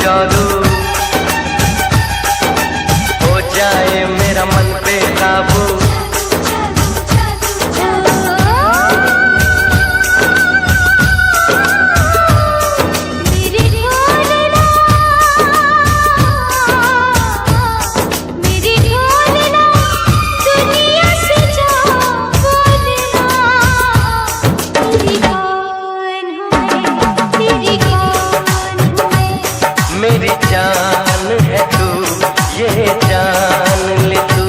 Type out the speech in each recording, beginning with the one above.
जादू हो जाए मेरा मन पे काबू। मेरी जान है तू, ये जान ले तू।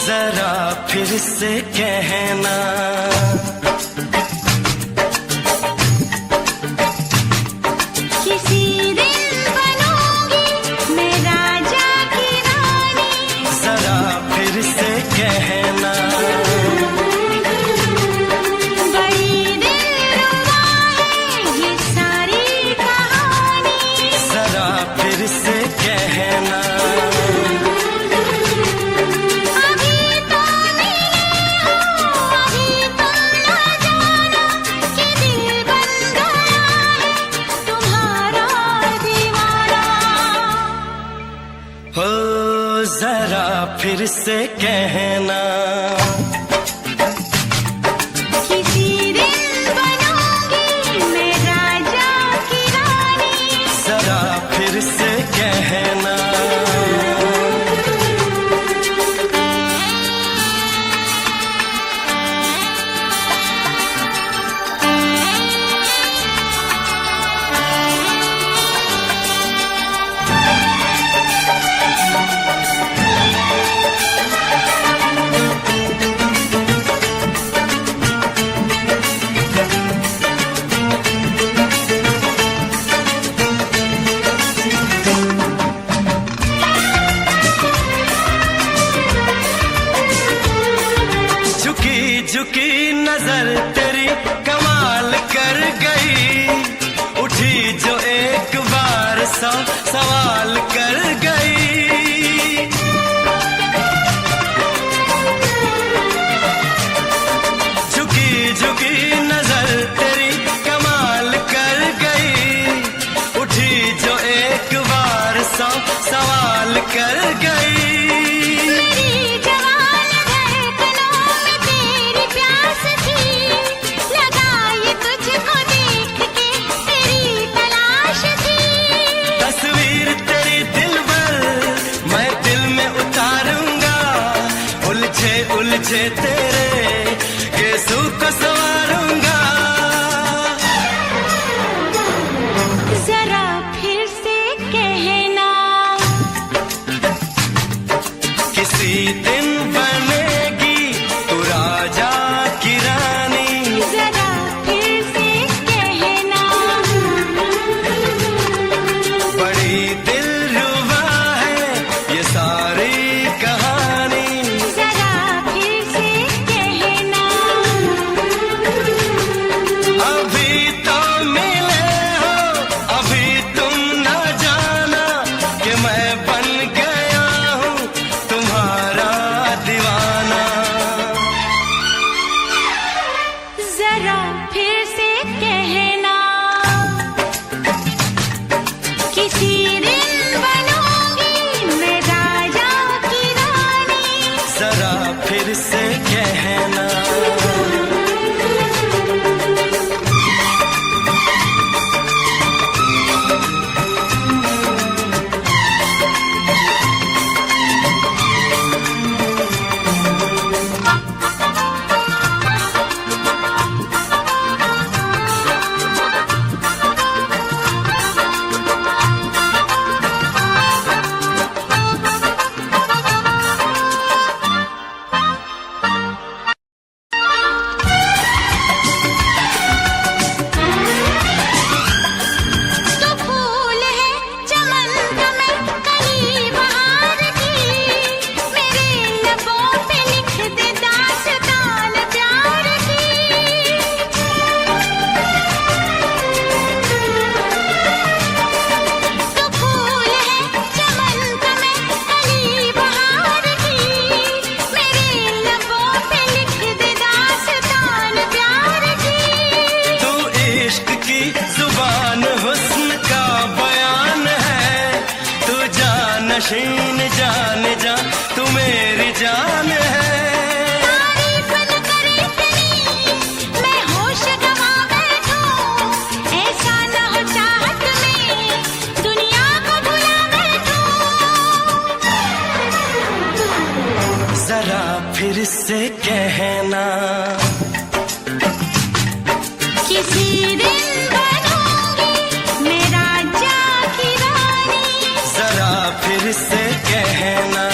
जरा फिर से कहना, किसी दिन बनूंगी मैं राजा की रानी। जरा फिर से कहना, बड़ी दिलरुबा है ये सारी कहानी। जरा फिर से कहना, अभी तो मिले हो, अभी तुम न जाना कि दिल बन गया है तुम्हारा दीवाना। हो जरा फिर से कहना, किसी दिन बनूंगी मैं राजा की रानी। जरा फिर से कहना। झुकी झुकी नजर तेरी कमाल कर गई, उठी जो एक बार सौ सवाल कर गई। झुकी झुकी नजर तेरी कमाल कर गई, उठी जो एक बार सौ सवाल कर गई। मेरी जवान धड़कनों में तेरी प्यास थी, लगाई तुझको देख के तेरी तलाश थी। तस्वीर तेरी दिल भर मैं दिल में उतारूंगा, उलझे उलझे तेरे केसों को संवारूंगा। जरा फिर से कहना, किसी दिन बनेगी तू राजा की रानी। जरा फिर से कहना, बड़ी दिलरुबा है ये सारी कहानी। जरा फिर से कहना, अभी तो मिले हो, अभी तुम न जाना कि मैं बन गया हूँ तुम्हारा दीवाना। जरा फिर से कहना, किसी दिन बनूंगी मैं राजा की रानी। जरा फिर से कहना, तो फूल है चमन का मैं कली बहार की, मेरे लबों पे लिख दे दास्तान प्यार की। तो फूल है चमन का मैं कली बहार की, मेरे लबों पे लिख दे दास्तान प्यार की। तू इश्क की जुबान हुस्न का बयान है, तू जानशीन जान जा तू मेरी जान है। तारीफ न करे इतनी मैं होश गवा बैठूं, ऐसा न हो चाहत में दुनिया को भुला बैठूं। जरा फिर से कहना, किसी दिन बनूंगी मैं राजा की रानी। जरा फिर से कहना,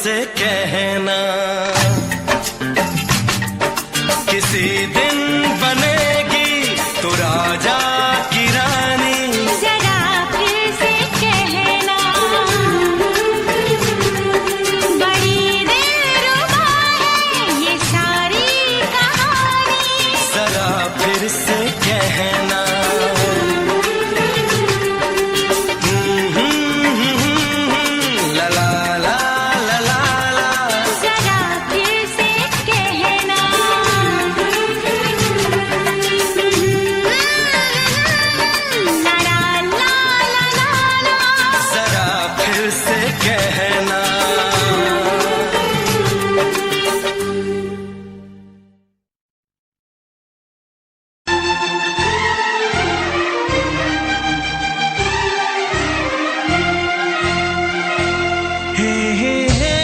से कहना, किसी दिन बनेगी तो राजा की रानी। जरा फिर से कहना, बड़ी दिलरुबा है ये सारी कहानी। जरा फिर से कहना, ला ला ला ला ला ला। जरा फिर से कहना, ला ला ला ला ला। जरा फिर से कहना। हे हे हे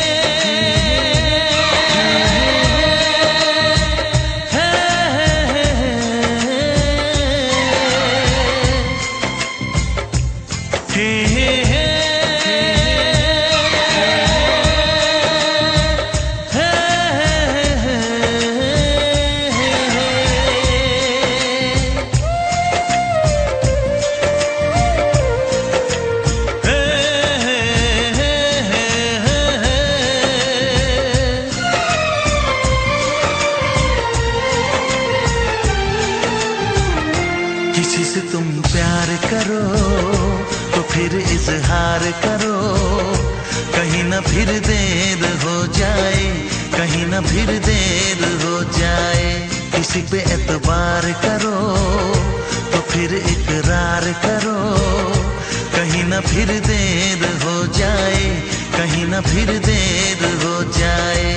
किसी से तुम प्यार करो तो फिर इजहार करो, कहीं ना फिर देर हो जाए, कहीं ना फिर देर हो जाए। किसी पे एतबार करो तो फिर इकरार करो, कहीं ना फिर देर हो जाए, कहीं ना फिर देर हो जाए।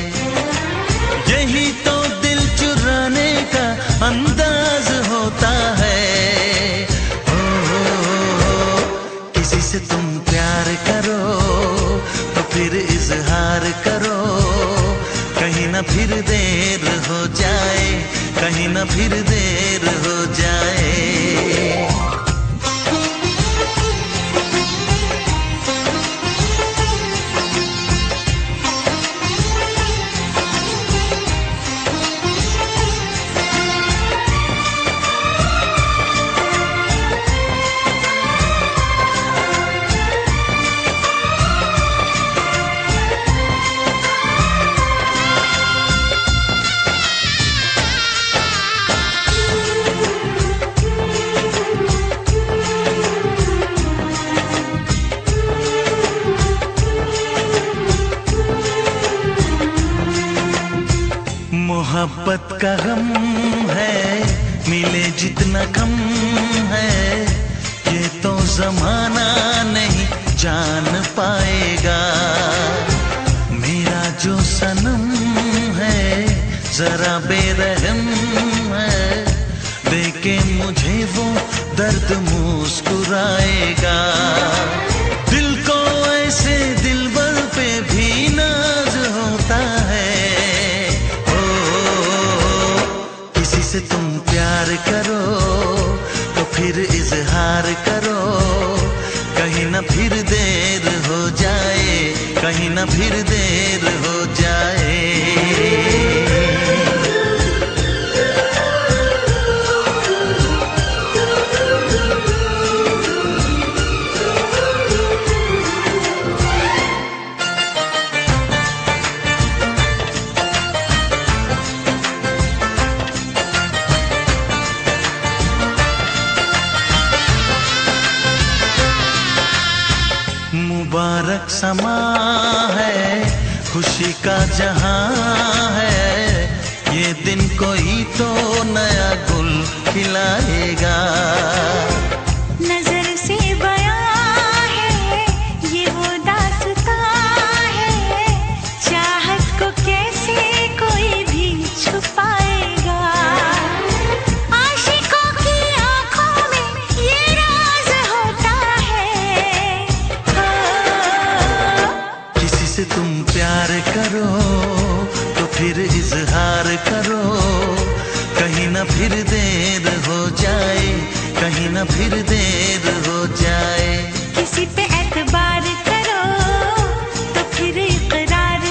यही तो दिल चुराने का अंदाज होता है। किसी से तुम प्यार करो तो फिर इजहार करो, कहीं ना फिर देर हो जाए, कहीं ना फिर देर हो जाए। मोहब्बत का गम है, मिले जितना कम है, ये तो जमाना नहीं जान पाएगा। मेरा जो सनम है जरा बेरहम है, देखे मुझे वो दर्द मुस्कुराएगा। दिल को ऐसे दिलबर पे भी नाज होता है। से तुम प्यार करो तो फिर इजहार करो, कहीं ना फिर देर हो जाए, कहीं ना फिर देर हो जाए। मुबारक समा है, खुशी का जहां है, ये दिन कोई तो नया गुल खिलाएगा। नजर से बयां है ये वो दास्तां है, चाहत को कैसे कोई भी छुपाएगा। आशिकों की आंखों में ये राज होता है। किसी से तुम प्यार करो तो फिर इजहार करो, कहीं ना फिर देर हो जाए, कहीं ना फिर देर हो जाए। किसी पे एतबार करो तो फिर इकरार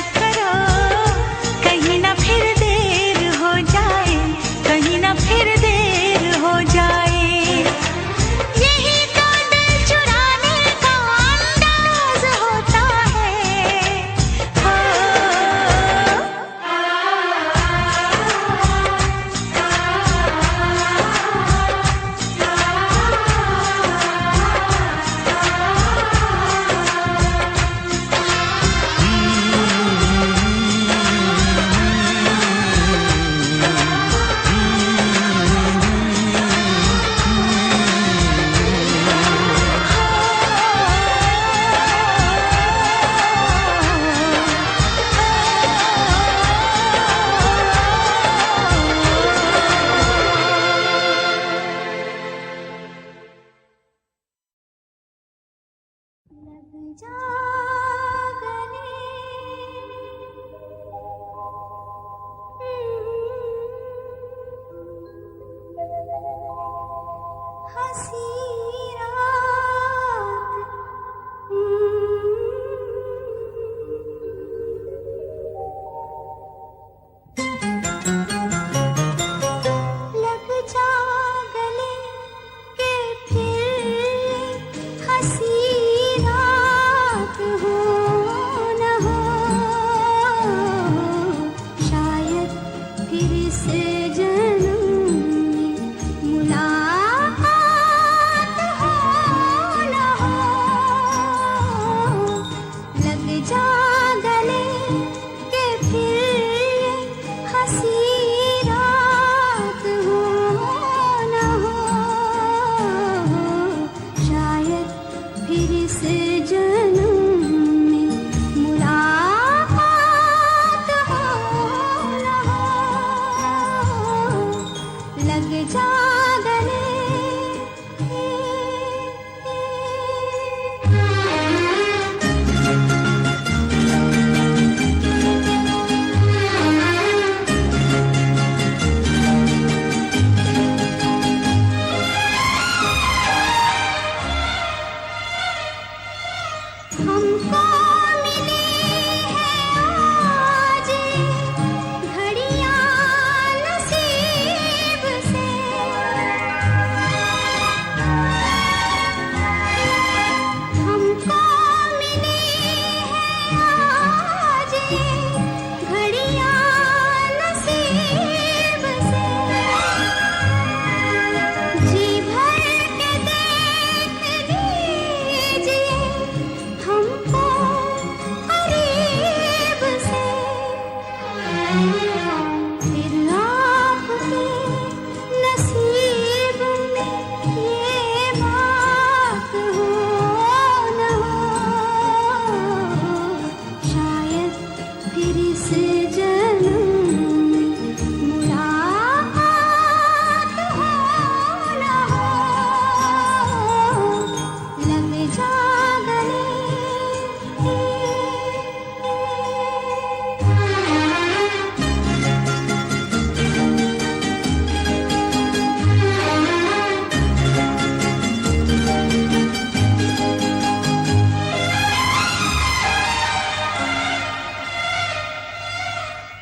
जा गले। हमको मिली है आज घड़ियां नसीब से, हमको मिली है आज घड़ियां नसीब से। जी भर के देख लीजिए हमको करीब से, फिर आपके नसीब में ये बात हो न हो, शायद फिर इस जन्म में मुलाकात हो न हो, लग जा गले।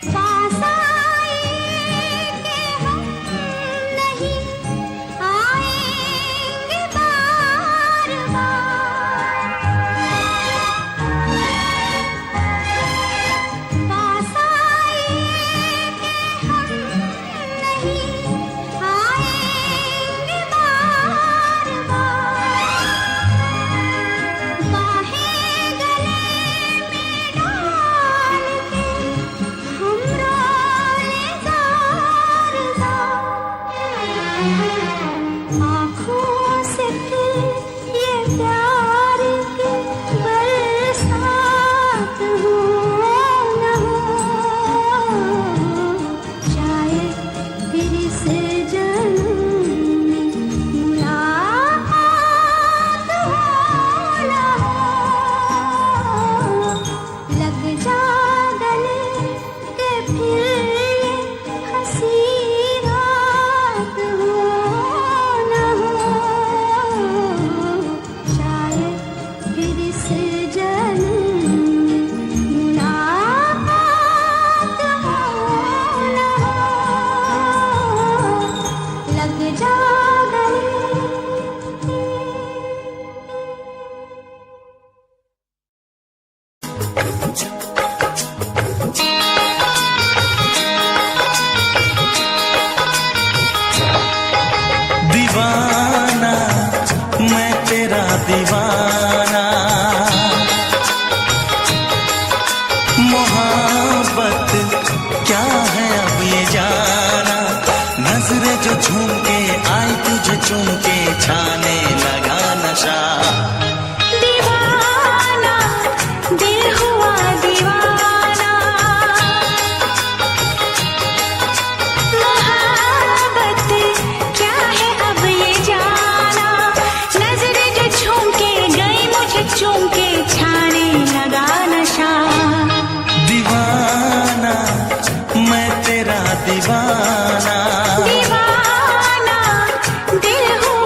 पास आए कि हम नहीं आएंगे बार बार, पास आए कि हम नहीं आएंगे बार बार, बाहें गले में डाल के हम रोए जार जार, आँखों से फिर ये प्यार की बरसात हो न हो, शायद फिर इस जन्म में मुलाकात हो न हो, लग जा गले के फिर ये हंसी रात हो न हो, शायद फिर इस जन्म में मुलाकात हो न हो, लग जा गले। दीवाना मैं तेरा दीवाना, मोहब्बत क्या है अब ये जाना, नजरें जो झूम के आई तुझे चूम के छाने लगा नशा। दीवाना दिल हुआ दीवाना, मोहब्बत क्या है अब ये जाना, नजरें जो झूम के गई मुझे चूम के छाने लगा नशा। दीवाना मैं तेरा दीवाना, दीवाना दिल हुआ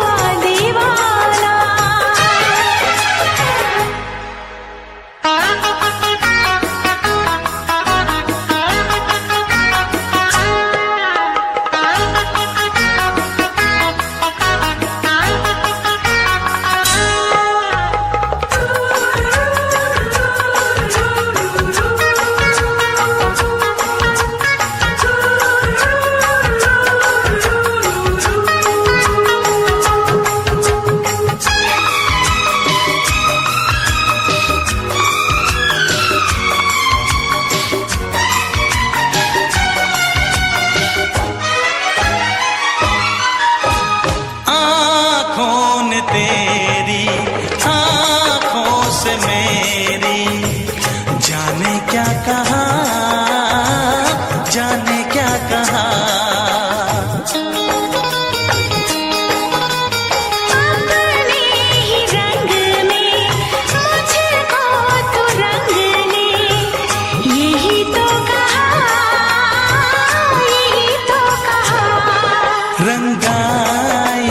रंगाई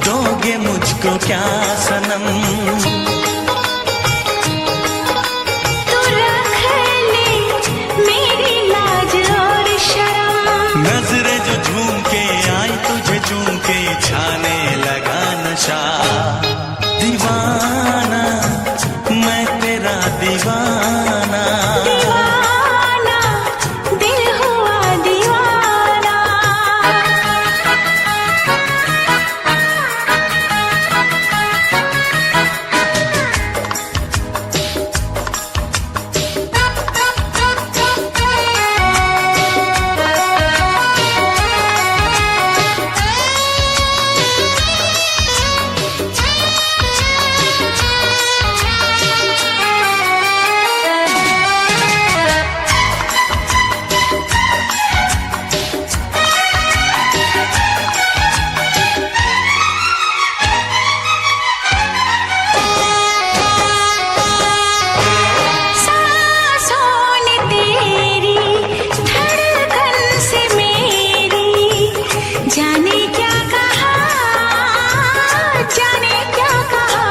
दोगे मुझको क्या सनम, तू रख ले मेरी लाज और शर्म। नजरें जो झूम के आई तुझे चूम के छाने लगा नशा, दीवाना मैं तेरा दीवाना, दीवाना दिल हुआ दीवाना। जाने क्या कहा, जाने क्या कहा।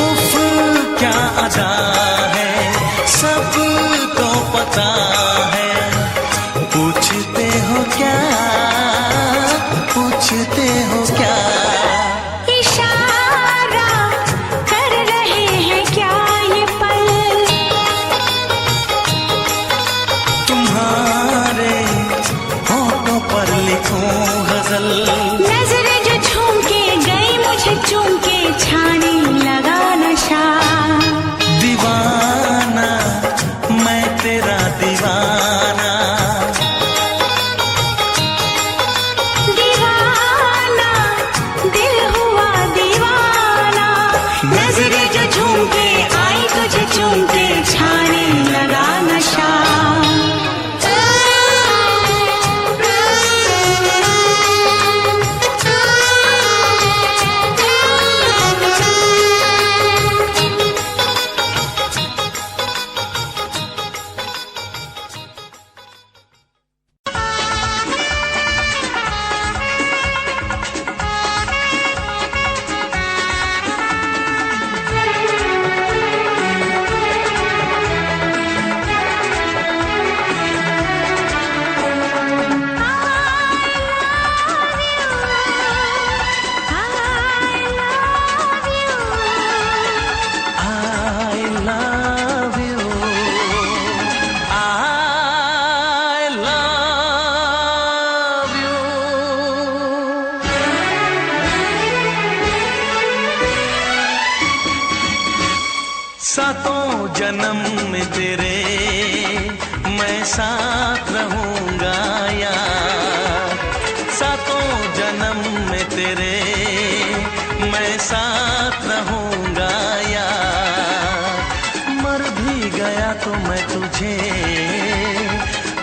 उफ क्या अदा है सबको पता है, पूछते हो क्या, पूछते हो क्या, इशारा कर रहे हैं क्या ये पल, तुम्हारे होठों पर लिखूं गजल, नजरें जो झूम के गई मुझे चूम के छाने लगा नशा, दीवाना मैं तेरा दीवाना, दीवाना दिल हुआ दीवाना। नजरें जो झूम के आई तुझे चूम के छाने लगा नशा। सातों जन्म में तेरे मैं साथ रहूंगा यार, सातों जन्म में तेरे मैं साथ रहूंगा यार, मर भी गया तो मैं तुझे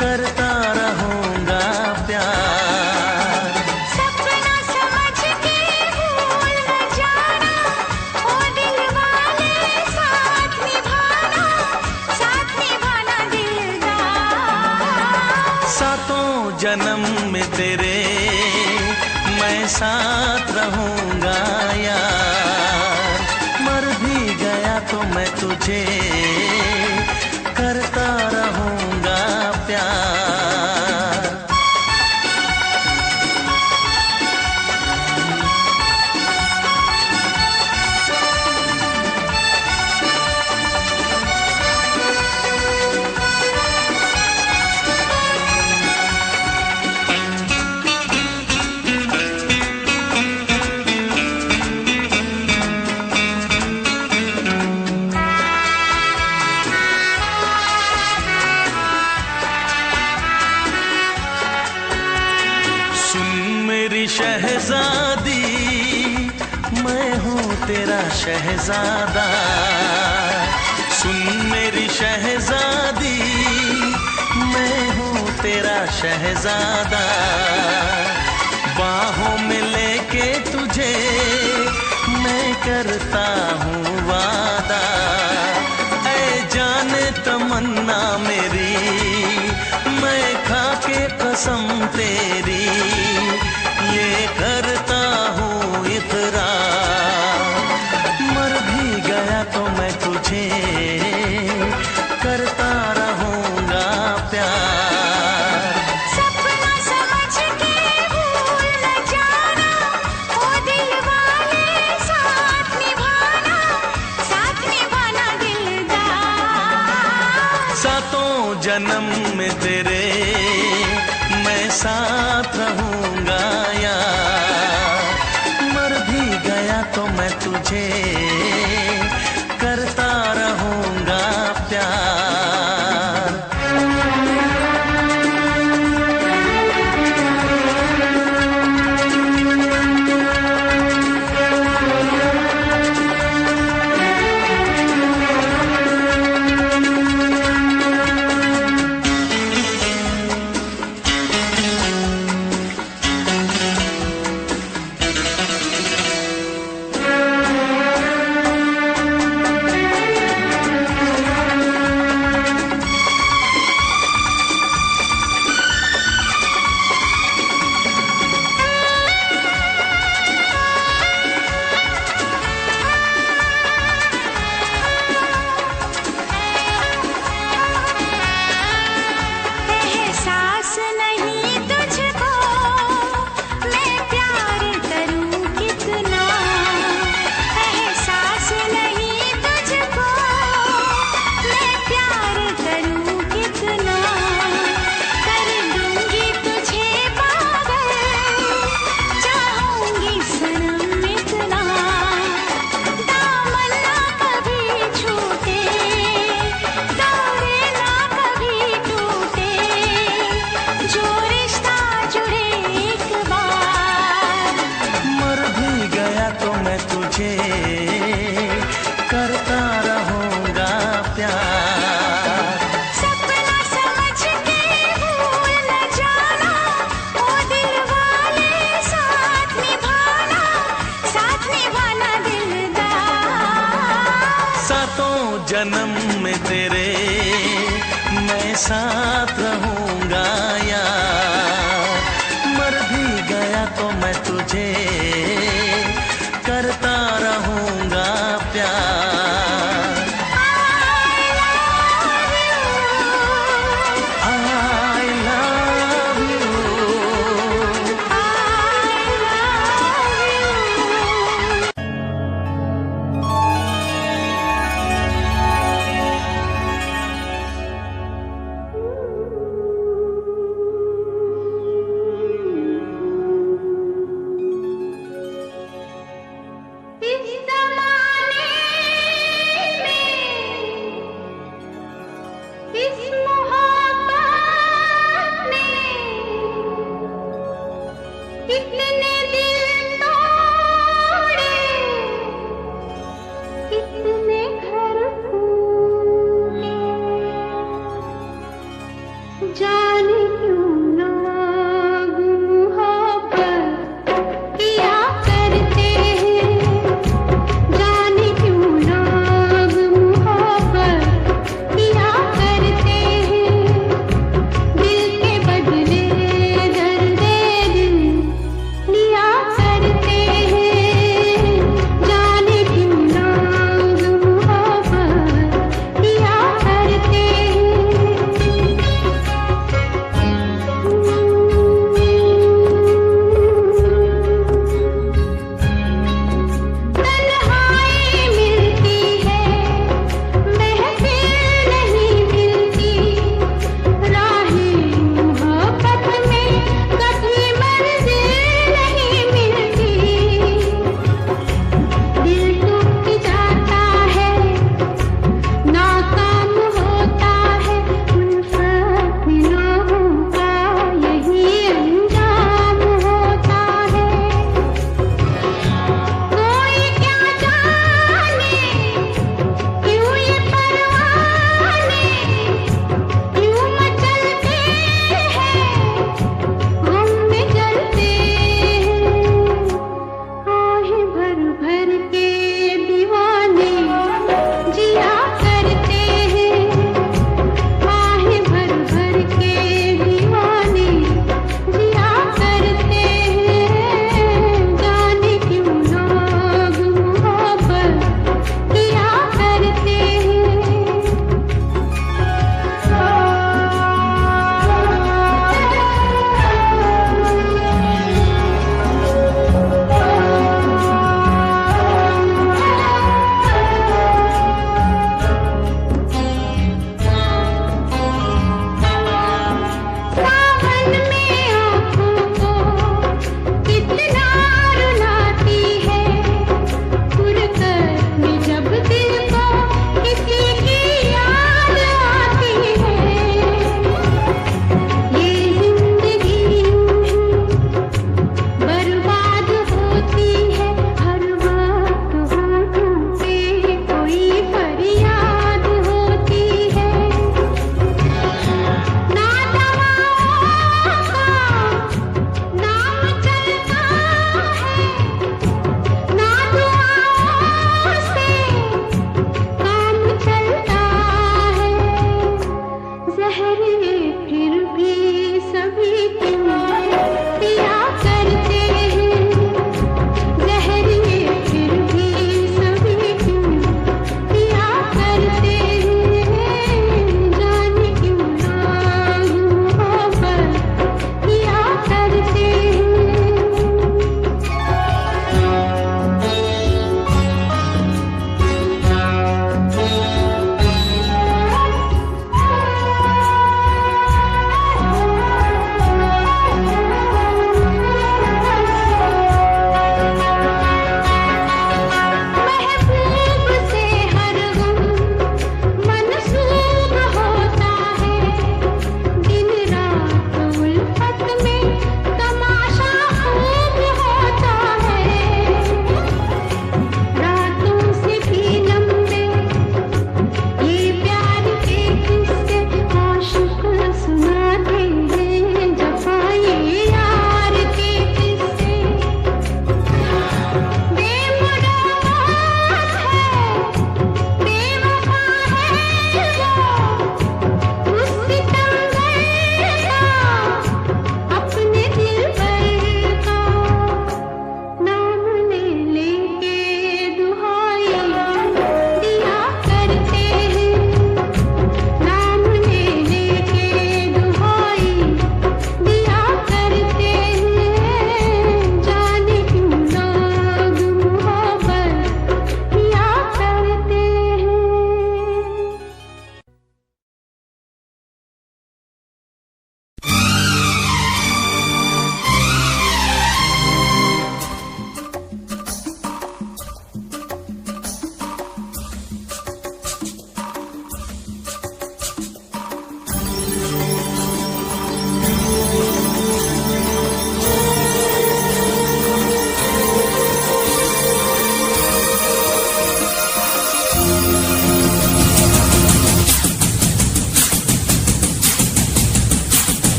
करता रहूंगा प्यार। सपना समझ के भूल न जाना, ओ दिल वाले साथ निभाना दिलदार। सातों जन्म में तेरे मैं साथ रहूंगा यार, मर भी गया तो मैं तुझे करता रहूंगा प्यार। शहजादी मैं हूँ तेरा शहजादा, सुन मेरी शहजादी मैं हूँ तेरा शहजादा, बाहों में लेके तुझे मैं करता हूँ वादा, ऐ जाने तमन्ना मेरी तेरी ये करता हूँ इकरार। मर भी गया तो मैं तुझे करता रहूँगा प्यार। सपना समझ के भूल न जाना, ओ दिल वाले साथ निभाना दिलदार। सातों जन्म में तेरे मैं साथ रहूँगा यार। मर भी गया तो मैं तुझे करता रहूँगा प्यार। एहसास नहीं तुझको मैं प्यार करूं कितना, एहसास नहीं तुझको मैं प्यार करूं कितना। कर दूंगी तुझे पागल, चाहूंगी सनम इतना। दामन ना कभी छूटे, दौरे ना कभी टूटे, जो रिश्ता जुड़े एक बार। मर भी गया तो मैं तुझे करता रहूँगा प्यार। सपना समझ के भूल न जाना, ओ दिल वाले साथ निभाना दिलदार। सातों जन्म में तेरे मैं साथ रहूँगा यार। मर भी गया तो मैं तुझे करता रहूँगा प्यार। I love you। इस ज़माने में, इस मोहब्बत में कितने दिल तोड़े, कितने घर फूटे। जाने क्यों लोग मोहब्बत किया करते हैं, जाने क्यों लोग मोहब्बत किया करते हैं। दिल के बदले दर्द दिल लिया करते हैं, जाने क्यों लोग मोहब्बत किया करते हैं।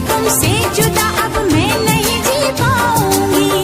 तुमसे जुदा अब मैं नहीं जी पाऊंगी।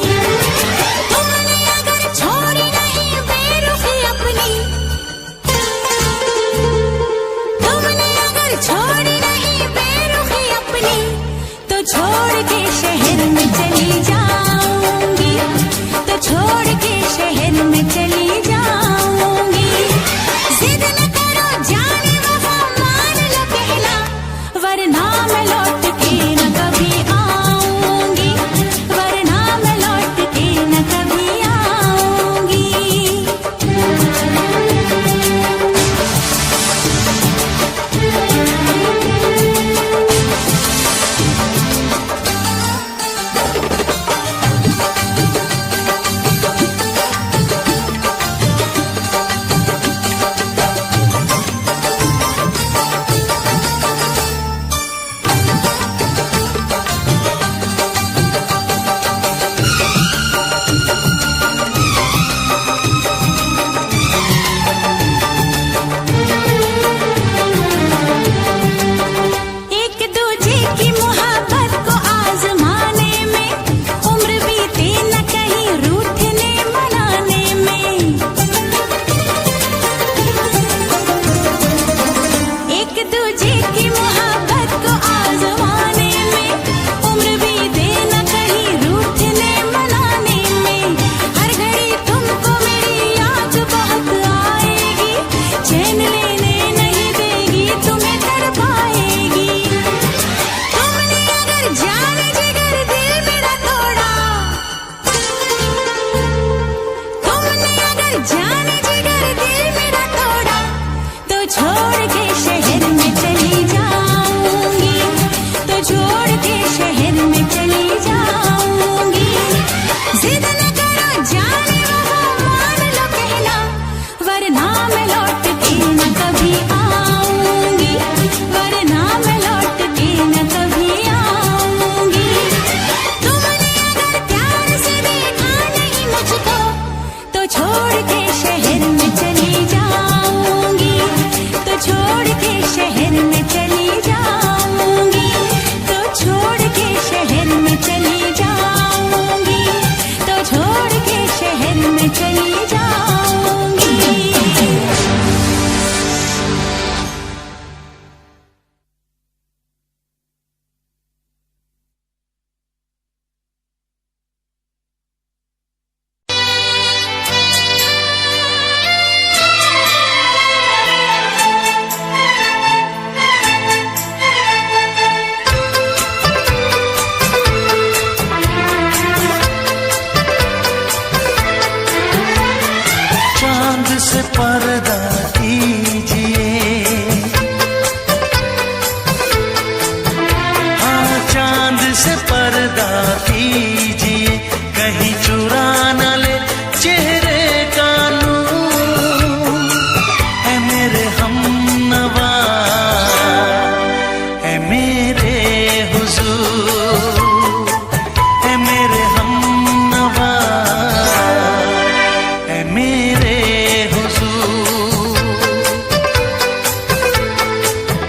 पर्दा कीजिए, हाँ चांद से पर्दा कीजिए, कहीं चुरा न ले चेहरे का नूर। ऐ मेरे हमनवा, ऐ मेरे हुजूर, ऐ मेरे हमनवा, ऐ मेरे हुजूर।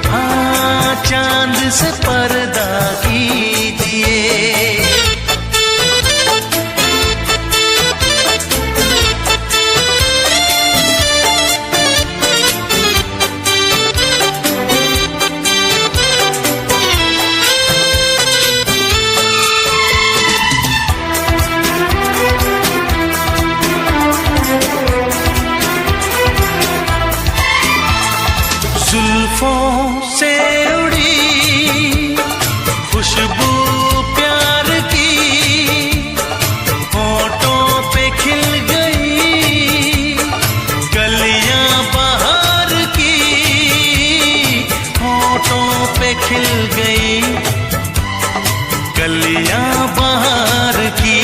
हाँ चांद से पर्दा कीजिए। जुल्फों से उड़ी खुशबू प्यार की, होठों पे खिल गई कलियां बहार की, होठों पे खिल गई कलियां बहार की।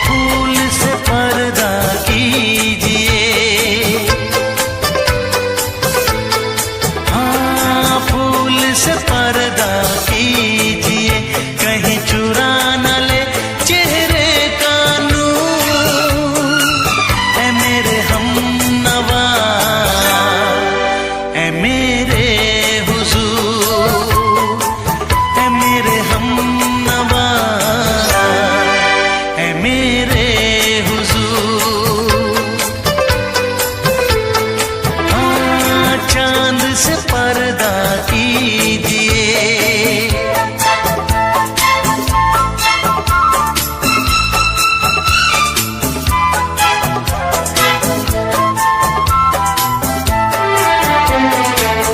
फूल से पर्दा कीजिए, से पर्दा कीजिए, कहीं चुरा न ले चेहरे का नूर। ऐ मेरे हमनवा, ऐ मेरे हुजूर, ऐ मेरे हमनवा, ऐ मेरे हुजूर। हाँ चांद से पर्दा कीजिए।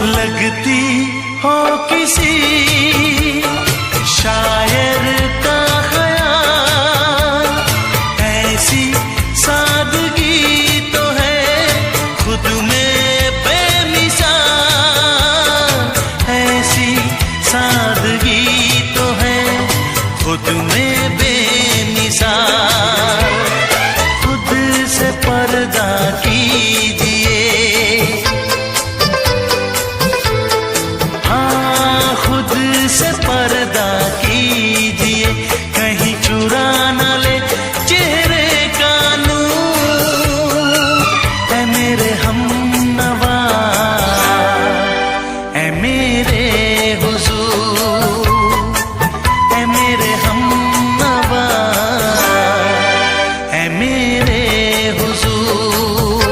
लगती हो किसी शायर का ख्याल, ऐसी सादगी तो है खुद में बेमिसाल, ऐसी सादगी तो है खुद में बेमिसाल। खुद से पर्दा कीजिए, हाँ खुद से पर्दा कीजिए, कहीं चुरा न ले चेहरे का नूर। ऐ मेरे हमनवा, ऐ मेरे हुजूर, ऐ मेरे हमनवा, ऐ मेरे हुजूर।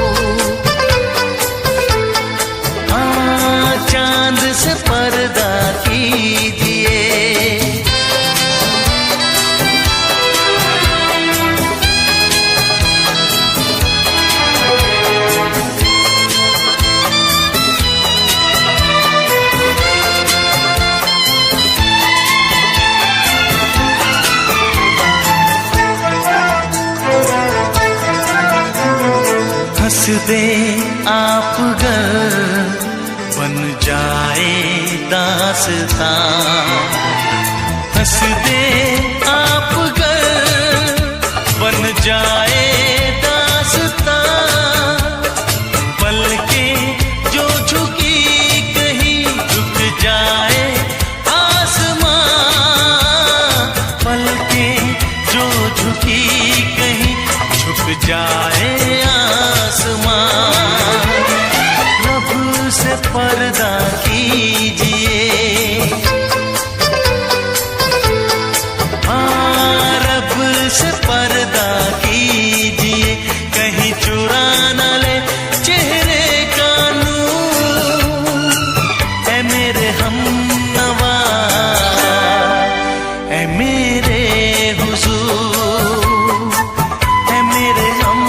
हाँ चांद से पर्दा कीजिए। हंस दे आप गर बन जाए दास्तां, हंस दे आप गर बन जाए दास्तां। पलकें जो झुकी कहीं झुक जाए आसमां, पलकें जो झुकी कहीं झुक जाए आसमां। रब से पर्दा कीजिए, हाँ रब से पर्दा कीजिए, कहीं चुरा न ले चेहरे का नूर। ऐ मेरे हमनवा, ऐ मेरे हुजूर, ऐ मेरे हम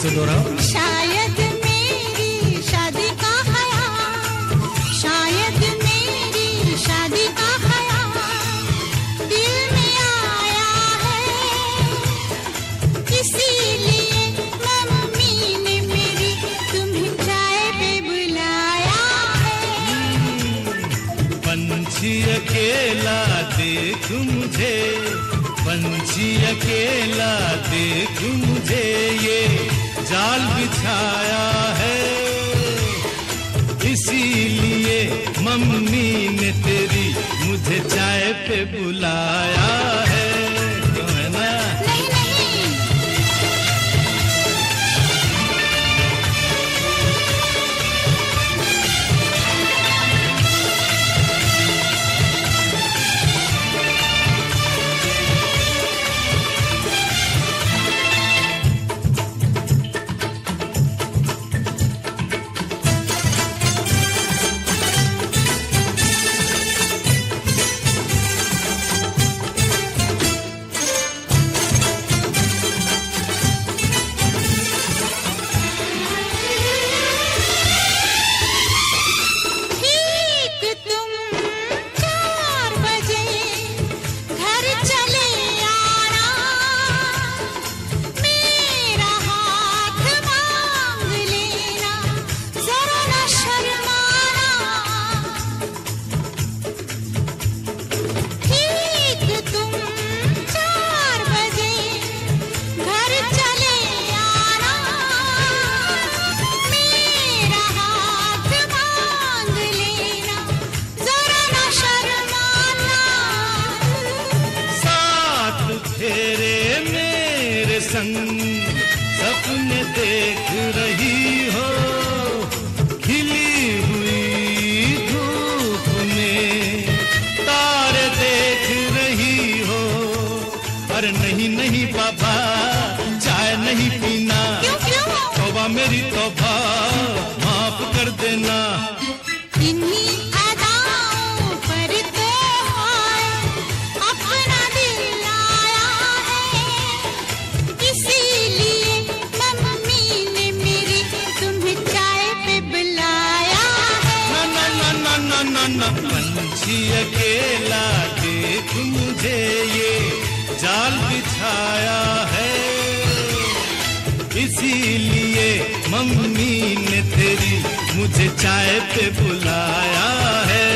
से दोहराओ। शायद मेरी शादी का ख्याल, शायद मेरी शादी का ख्याल दिल में आया है, इसीलिए मम्मी ने मेरी तुम्हें चाय पे बुलाया है। पंछी अकेला देख मुझे, पंछी अकेला देख मुझे, ये जाल बिछाया है, इसीलिए मम्मी ने तेरी मुझे चाय पे बुलाया है। क्यों है ना? नहीं नहीं, ठीक तुम 4 बजे घर चले आना, मेरा हाथ मांग लेना, जरा न शर्माना। ठीक तुम 4 बजे घर चले आना, मेरा हाथ मांग लेना, जरा न शर्माना। साथ फेरे मेरे संग सपने देख रही हो, खिली हुई धूप में तारे देख रही हो। अरे नहीं नहीं बाबा, चाय नहीं पीना, क्यों क्यों? तौबा मेरी तौबा, माफ कर देना। इन्हीं अदाओं पर तो हाय अपना दिल लाया है, इसीलिए मम्मी ने मेरी तुम्हें चाय पे बुलाया है। ना ना ना ना ना ना ना, पंछी अकेला देख मुझे, ये जाल बिछाया है, इसीलिए मम्मी ने तेरी मुझे चाय पे बुलाया है।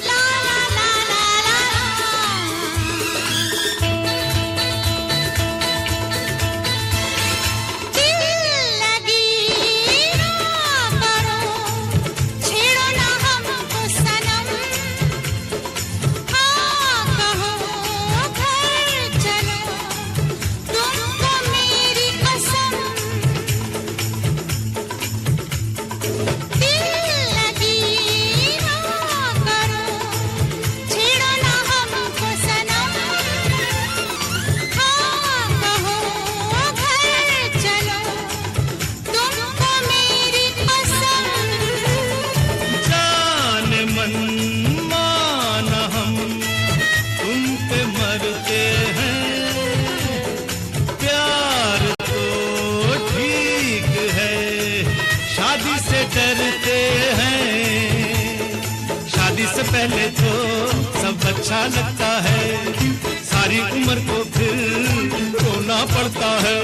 ला ला ला ला ला, दिल लगी ना करो, छेड़ो ना हमको सनम, हाँ कहो घर चलो, तुमको मेरी कसम। दिल लगी ना करो, छेड़ो ना हमको सनम, हाँ कहो घर चलो, तुमको मेरी कसम। जान मन मान हम तुम पे मरते हैं, प्यार तो ठीक है, शादी से डरते हैं। शादी से पहले तो सब अच्छा लगता है, सारी उम्र को फिर रोना पड़ता है।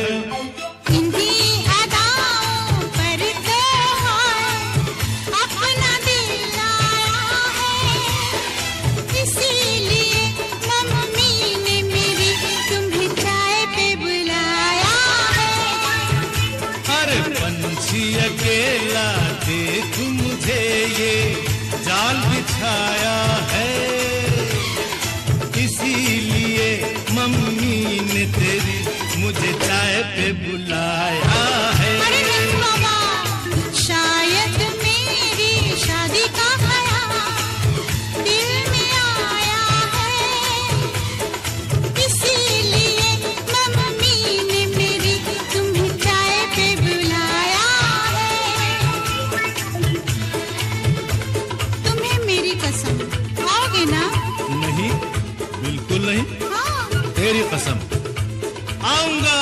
इन्हीं अदाओं पर तो हाय अपना दिल लाया है, इसीलिए मम्मी ने मेरी तुम्हें चाय पे बुलाया है। अरे पंछी अकेला देख मुझे, ये जाल बिछाया है, इसीलिए मम्मी ने तेरी मुझे चाय पे बुलाया है। अरे नहीं बाबा, शायद मेरी शादी का ख्याल दिल में आया कसम आऊंगा।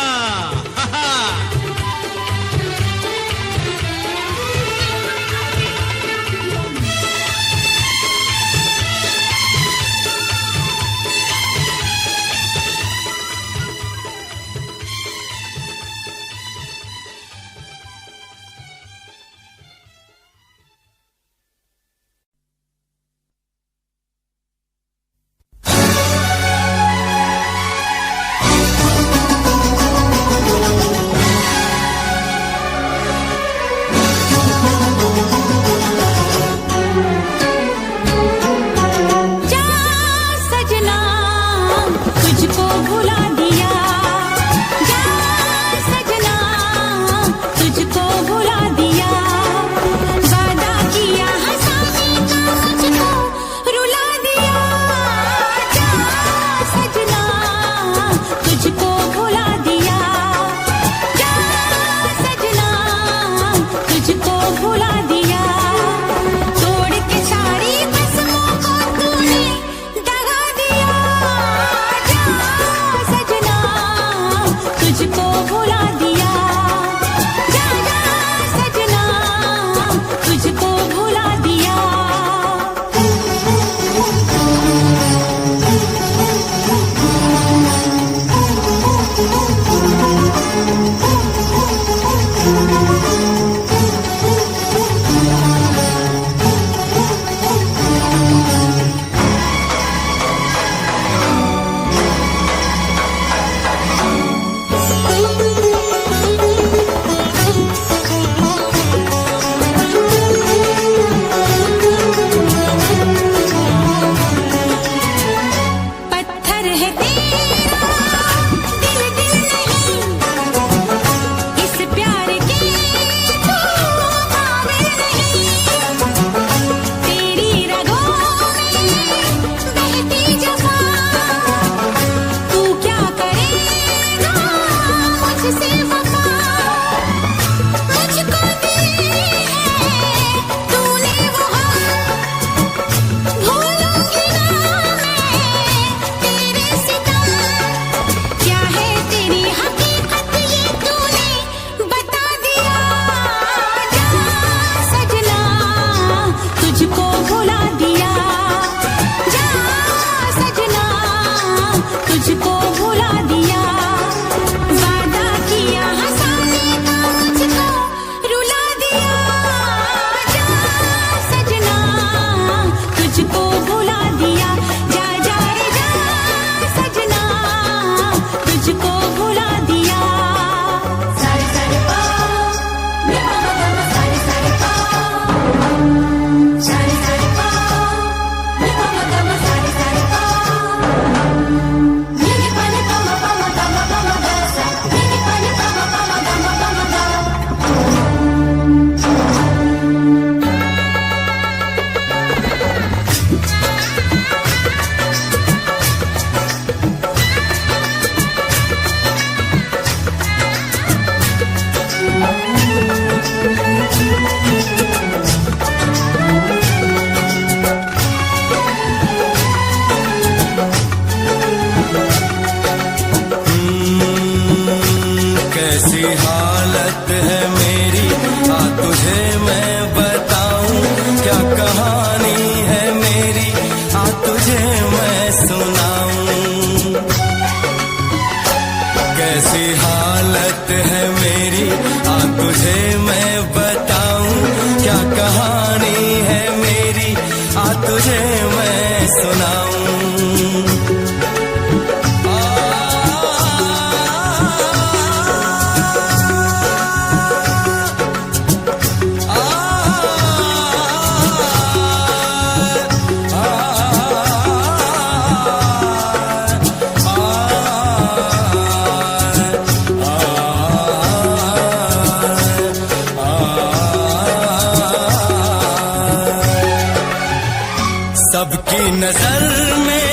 सबकी नजर में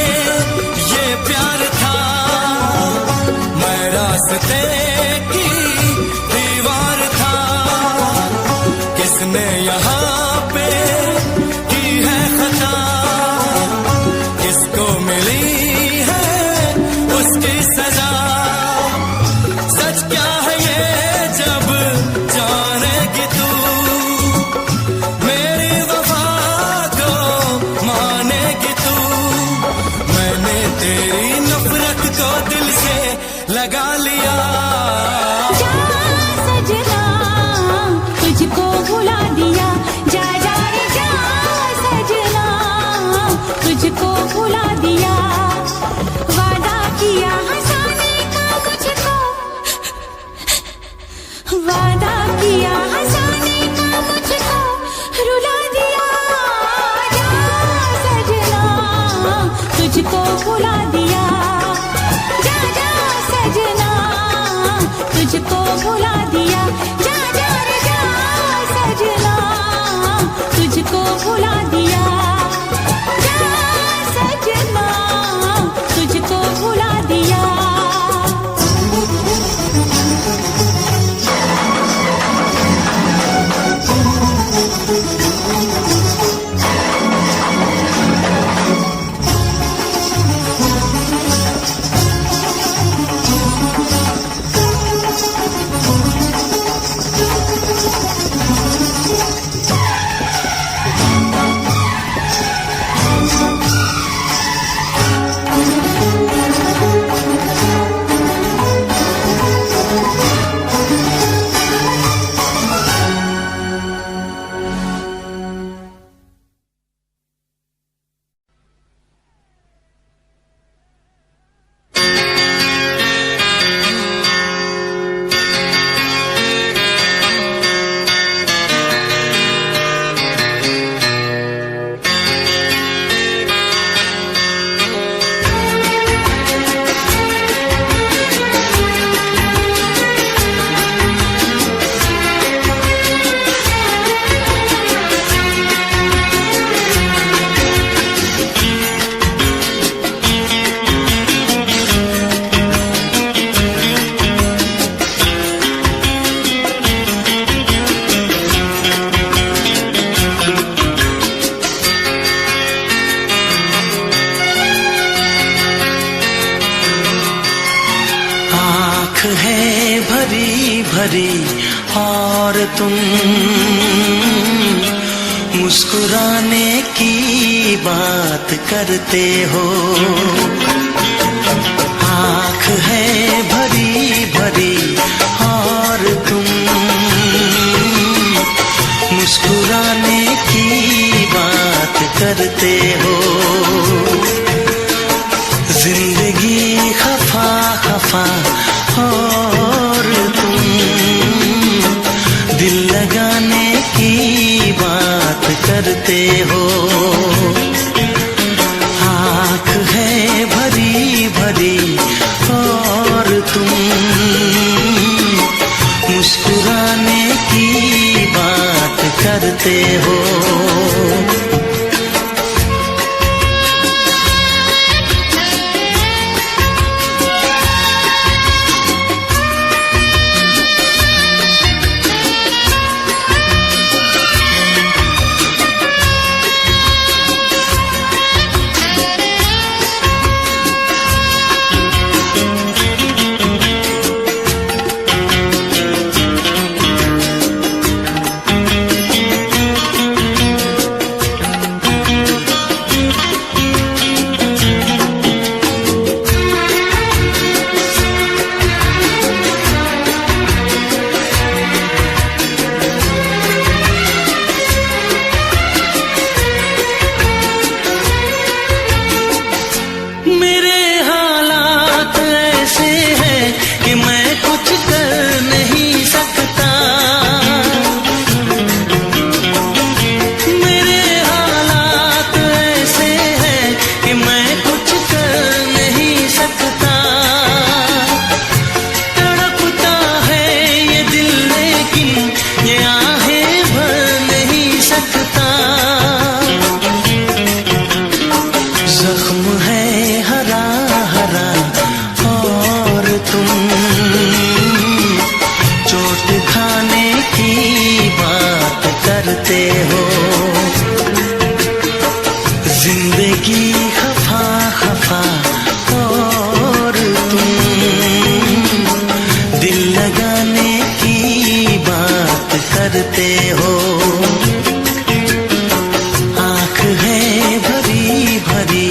ये प्यार था, मैं रास्ते की दीवार था। किसने यहाँ पे की है खता, किसको मिली है उसकी सजा। भरी और तुम मुस्कुराने की बात करते हो। आँख है भरी भरी और तुम मुस्कुराने की बात करते हो। जिंदगी खफा खफा और तुम दिल लगाने की बात करते हो। आँख है भरी भरी और तुम मुस्कुराने की बात करते हो। करते हो। आँख है भरी भरी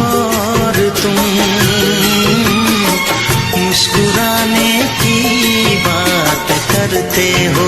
और तुम मुस्कुराने की बात करते हो।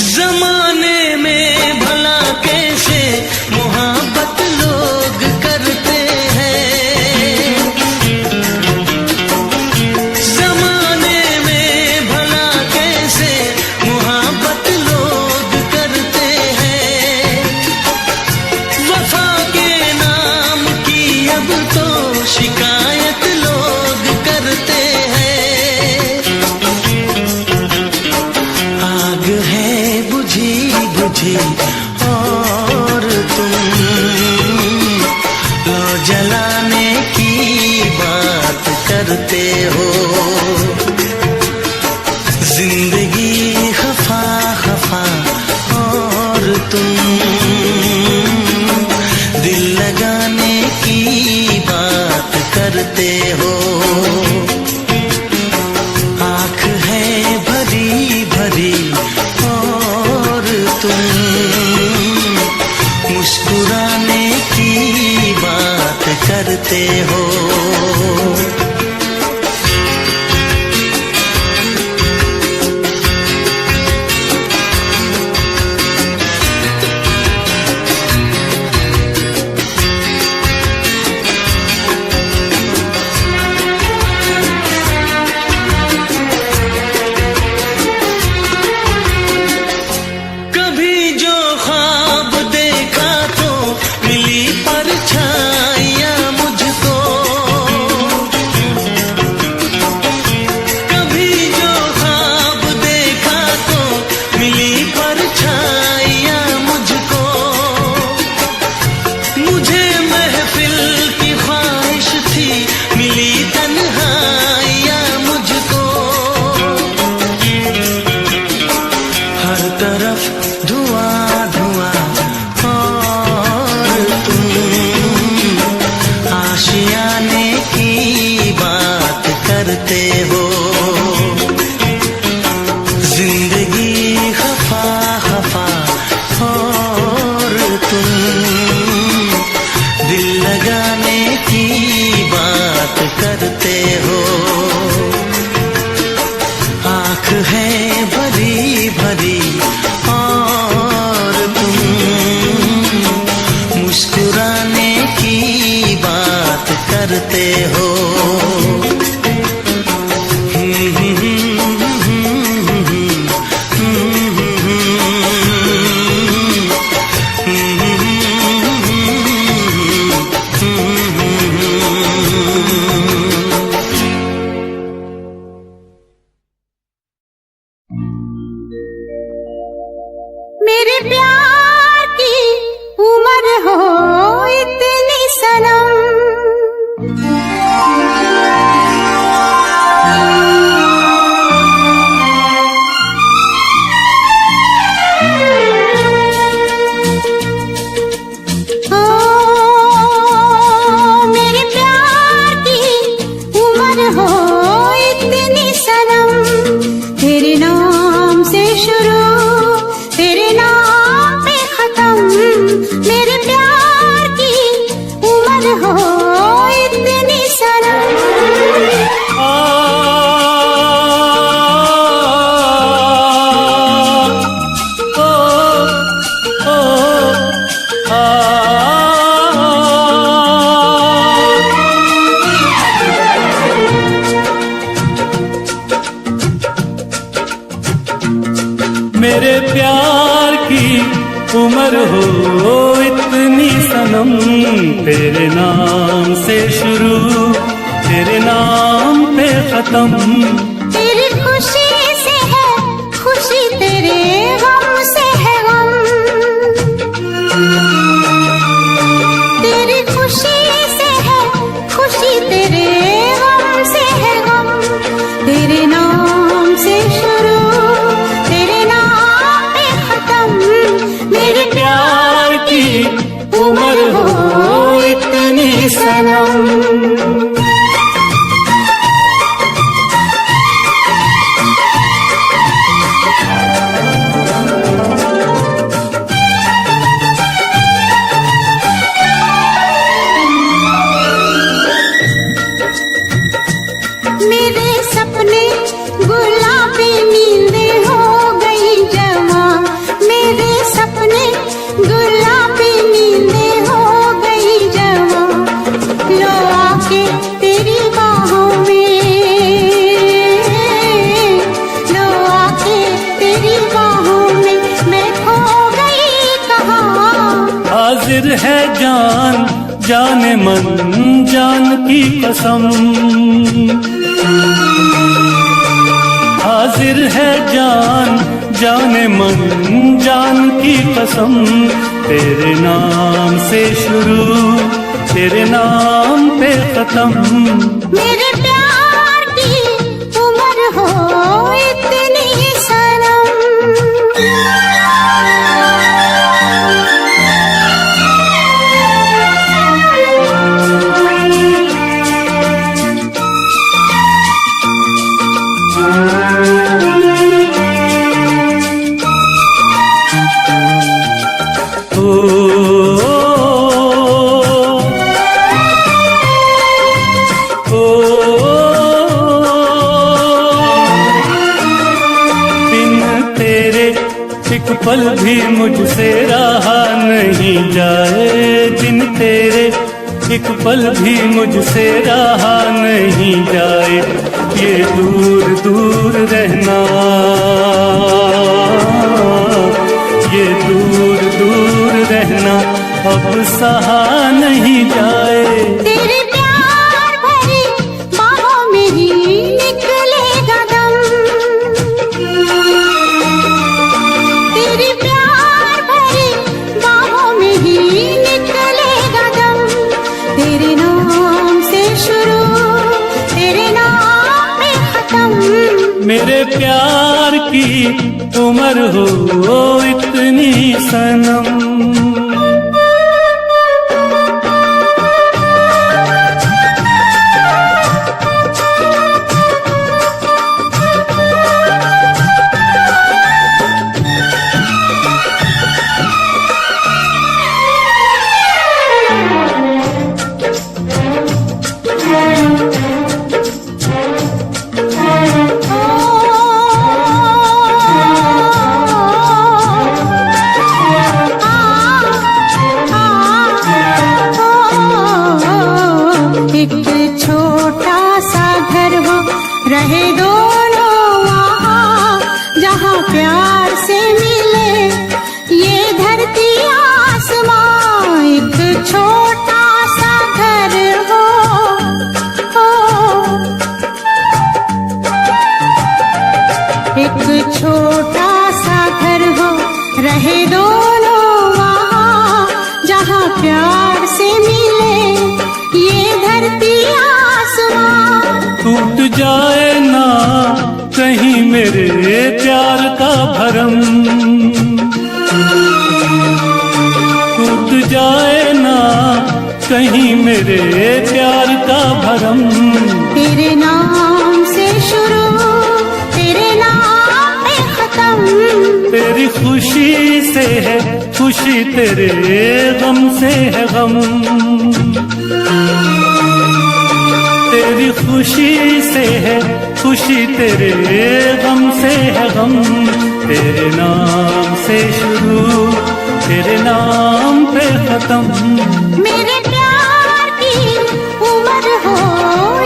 जमाने में भला कैसे मोहब्बत लोग करते हैं। जमाने में भला कैसे मोहब्बत लोग करते हैं। वफा के नाम की अब तो शिकायत लोग करते हैं। आग है बुझी बुझी और तुम लो जलाने की बात करते हो। जिंदगी खफा खफा और तुम दिल लगाने की बात करते हो। आँख है भरी भरी और तुम मुस्कुराने की बात करते हो। हर तरफ धुआं धुआं और तुम आशियाने की बात करते हो। जिंदगी खफा खफा और तुम दिल लगाने की बात करते हो। आँख है भरी भरी और तुम मुस्कुराने की बात करते हो। मेरे प्यार की उम्र हो इतनी सनम, मेरे प्यार की उम्र हो इतनी सनम। तेरे नाम से शुरू तेरे नाम पे खत्म, मेरे प्यार की उम्र हो इतनी सनम। मेरे प्यार की उम्र हो इतनी सनम, तेरे नाम से शुरू तेरे नाम पे खत्म। तेरी खुशी से है खुशी, तेरे गम से है गम। तेरी खुशी से है खुशी, तेरे गम से है गम। तेरे नाम से शुरू तेरे नाम पे खत्म, मेरे प्यार की उम्र हो इतनी सनम। मेरे सपने गुलाबी नींदें हो गई जवा, मेरे सपने गुलाबी नींदें हो गई जवा। लो आके तेरी बाहों में, लो आके तेरी बाहों में, मैं खो गई कहाँ। हाजिर है जान जाने मन जान की कसम, हाजिर है जान जाने मन जान की कसम। तेरे नाम से शुरू तेरे नाम पे खत्म, मेरे प्यार की उम्र हो इतनी सनम। एक पल भी मुझसे रहा नहीं जाए, दिन तेरे एक पल भी मुझसे रहा नहीं जाए। ये दूर दूर रहना, ये दूर दूर रहना अब सहा नहीं जाए। तेरे प्यार भरी बाहों में ही निकलेगा दम, तेरे प्यार भरी बाहों में ही निकलेगा दम। तेरे नाम से शुरू तेरे नाम में खत्म, मेरे प्यार की उम्र हो इतनी सनम। एक छोटा सा घर हो, रहे दोनों वहाँ, जहाँ प्यार से मिले ये धरती आसमां। एक छोटा सा घर हो, एक छोटा सा घर हो, रहे दोनों वहाँ, जहाँ प्यार से मिले ये धरती आसमां। टूट जाए ना कहीं मेरे प्यार का भरम, टूट जाए ना कहीं मेरे प्यार का भरम। तेरे नाम से शुरू, तेरे नाम पे खत्म। तेरी खुशी से है खुशी, तेरे गम से है गम। तेरी खुशी से है खुशी, तेरे गम से है गम। तेरे नाम से शुरू, तेरे नाम पे खत्म। मेरे प्यार की उम्र हो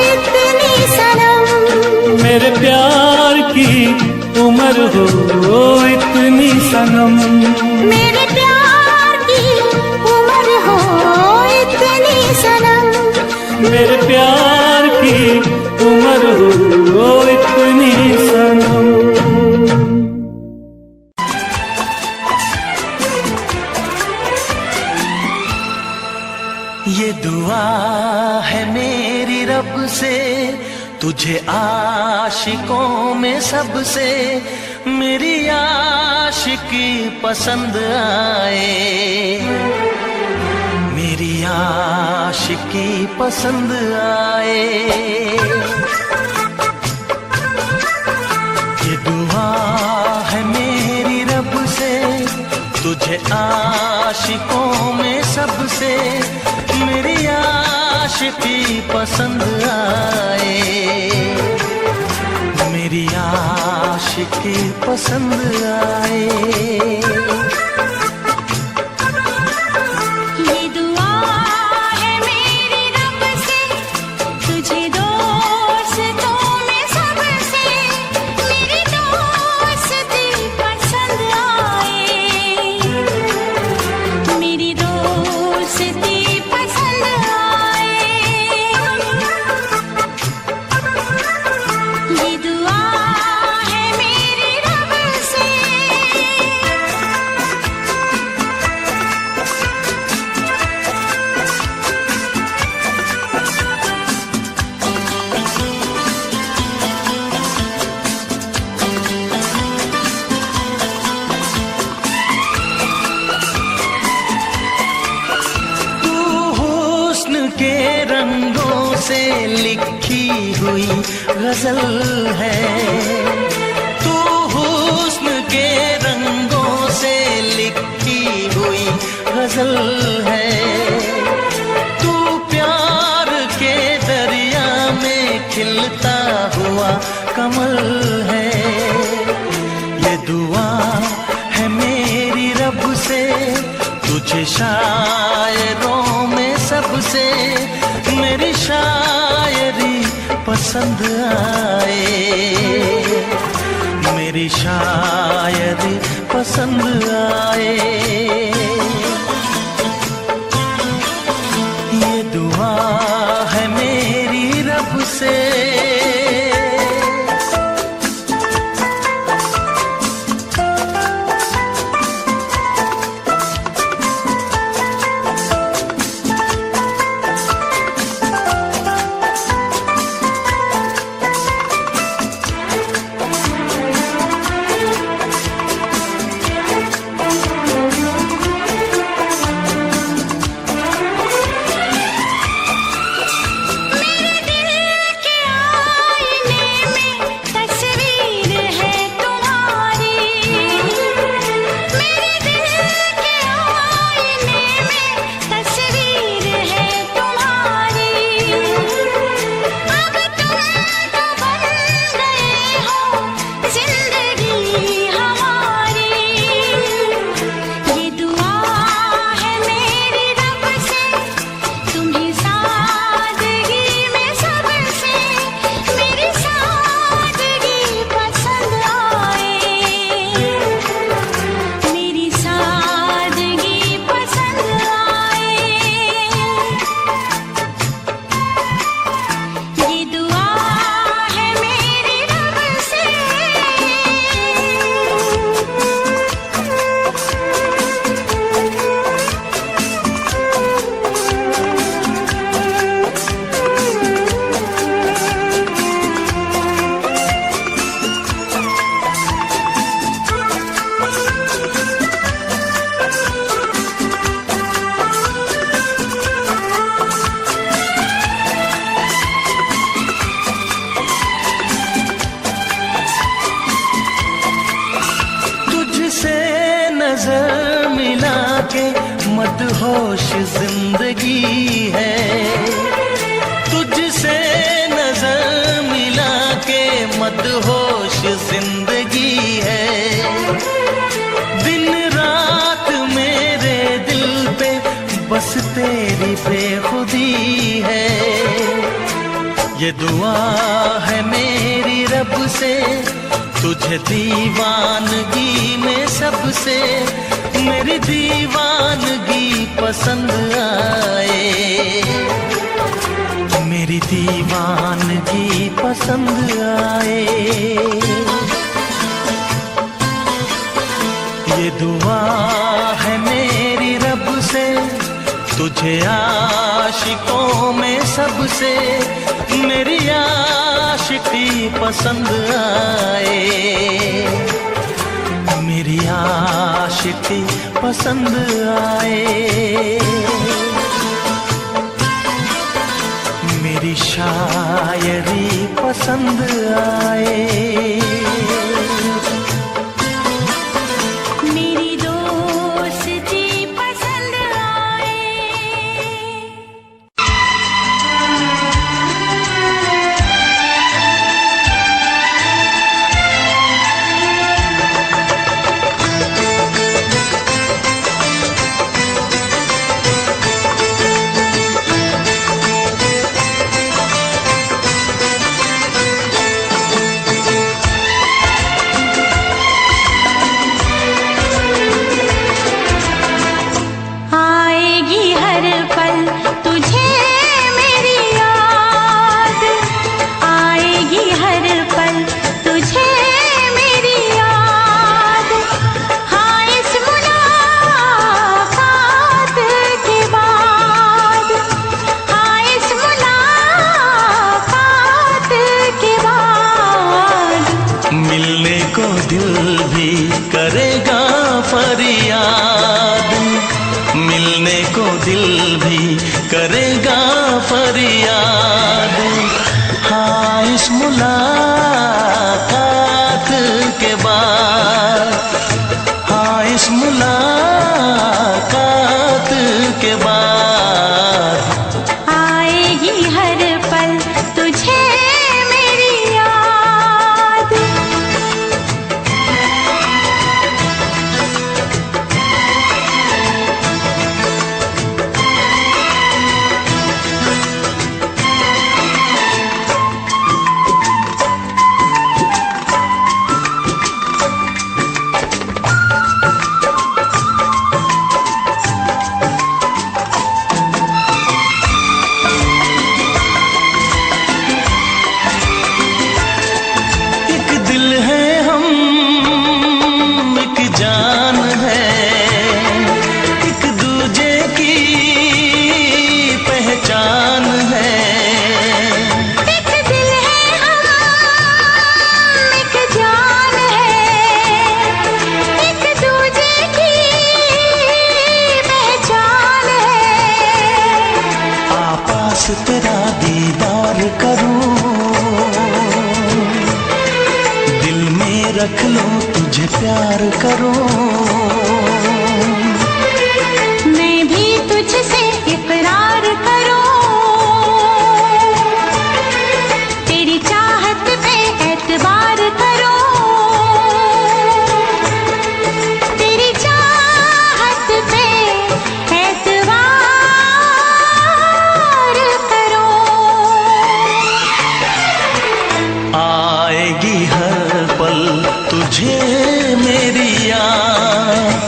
इतनी सनम, मेरे प्यार की उम्र हो इतनी सनम। मेरे प्यार की उम्र हो इतनी सनम। मेरे प्यार की उम्र हो इतनी सनम। ये दुआ है मेरी रब से, तुझे आशिकों में सबसे मेरी आशिकी पसंद आए, मेरी आशिकी पसंद आए। ये दुआ है मेरी रब से, तुझे आशिकों में सबसे मेरी आशिकी पसंद आए, मेरी आशिकी पसंद आए। ये दुआ है मेरी रब से, तुझे दोस्तों में सबसे मेरी दोस्ती पसंद आए, मेरी दोस्ती पसंद आए। ये दुआ है मेरी रब से। तू हुस्न के रंगों से लिखी हुई गजल है, तू हुस्न के रंगों से लिखी हुई गजल है। तू प्यार के दरिया में खिलता हुआ कमल है। ये दुआ है मेरी रब से, तुझे शायरों में सबसे मेरी शायरी पसंद आए, मेरी शायरी पसंद आए। ये दुआ है मेरी रब से। नजर मिला के मदहोश जिंदगी है, तुझसे नजर मिला के मदहोश जिंदगी है। दिन रात मेरे दिल पे बस तेरी बेखुदी है। ये दुआ है मेरी रब से, तुझे दीवानगी में सबसे मेरी दीवानगी पसंद आए, मेरी दीवानगी पसंद आए। ये दुआ है मेरी रब से, तुझे आशिकों में सबसे मेरी आशिकी पसंद आए, मेरी आशिकी पसंद आए। मेरी शायरी पसंद आए। मेरी दोस्ती पसंद आए। आएगी हर पल तुझे मेरी याद, आएगी हर पल तुझे मेरी याद। हाँ इस मुलाकात के बाद, हाँ इस मुलाकात के बाद मिलने को दिल भी करेगा फरियाद, मिलने को दिल भी करेगा फरियाद। हाँ इस मुलाकात के बाद, हाँ इस मुलाकात के बाद आएगी हर पल तुझे मेरी याद। एक दिल है हम, एक जान है, एक दूजे की पहचान है। एक दिल है हम, एक जान है, एक दूजे की पहचान है। आपास तेरा दीदार करूं, दिल में रख लो तुझे प्यार करूं। मैं भी तुझसे इकरार करूं, तेरी चाहत पे एतबार करूं, तेरी चाहत पे एतबार करूं। आएगी हर पल तुझे मेरी याद,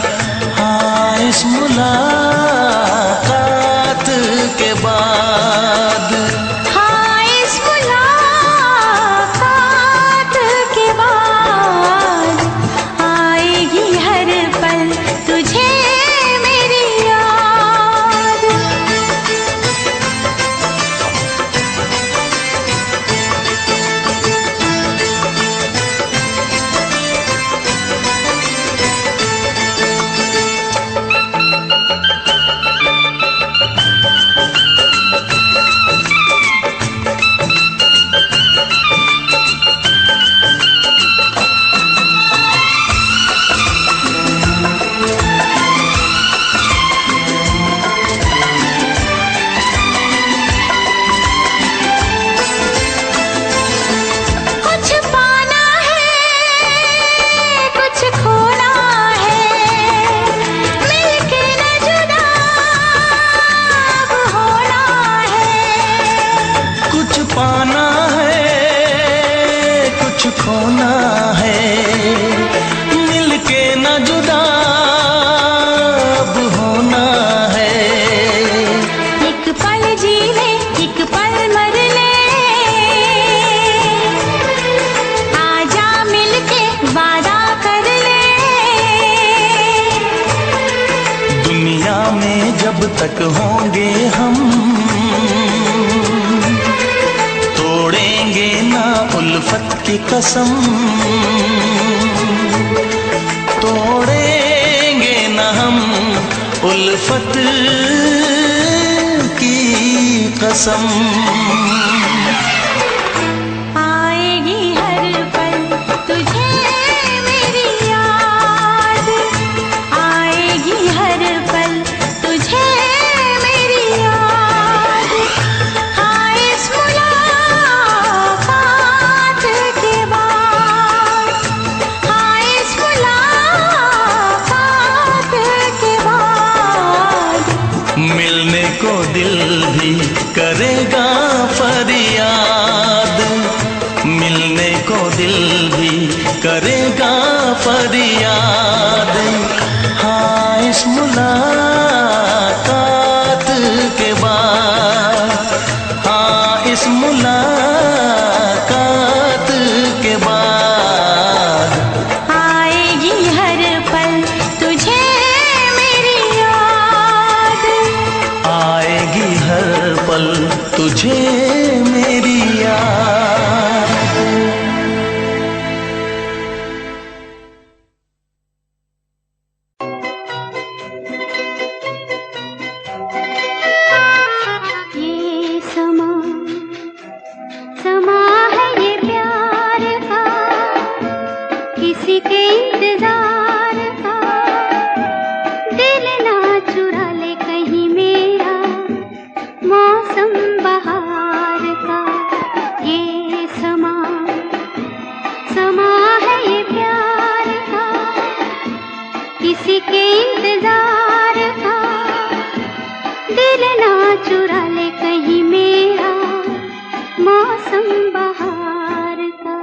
कुछ खोना है, मिलके न जुदा अब होना है। एक पल जी ले एक पल मर ले, आजा मिलके वादा कर ले। दुनिया में जब तक होंगे हम, तोड़ेंगे ना उल्फत की कसम, तोड़ेंगे ना हम उल्फत की कसम। आएगी हर पल तुझे मेरी याद, आएगी हर पल तुझे मेरी याद। हाँ इस मुलाकात के बाद, हाँ इस मुलाकात के बाद, मिलने को दिल भी करेगा फरियाद, मिलने को दिल भी करेगा फरियाद। हाँ इस मुलाकात के बाद, हाँ इस मुलाकात के बाद, आएगी हर पल तुझे मेरी याद, आएगी हर पल तुझे मेरी याद। ये समा समा है ये प्यार का, किसी के इंतजार का। दिल ना चुरा ले कहीं मेरा, मौसम बहार का। ये समा समा है ये प्यार का, किसी के इंतजार का। दिल ना चुरा ले कहीं मेरा, मौसम बहार का।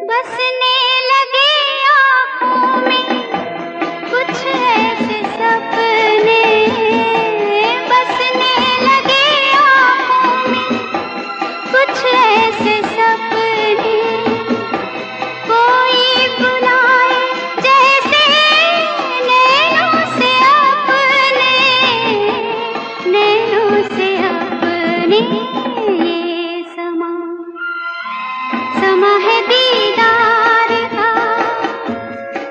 बसने लगे आँखों में कुछ ऐसे सपने, बसने लगे आँखों में कुछ ऐसे सपने। कोई बुलाए जैसे नैनों से अपने, नैनों से अपने। ये समा समा है दीदार का,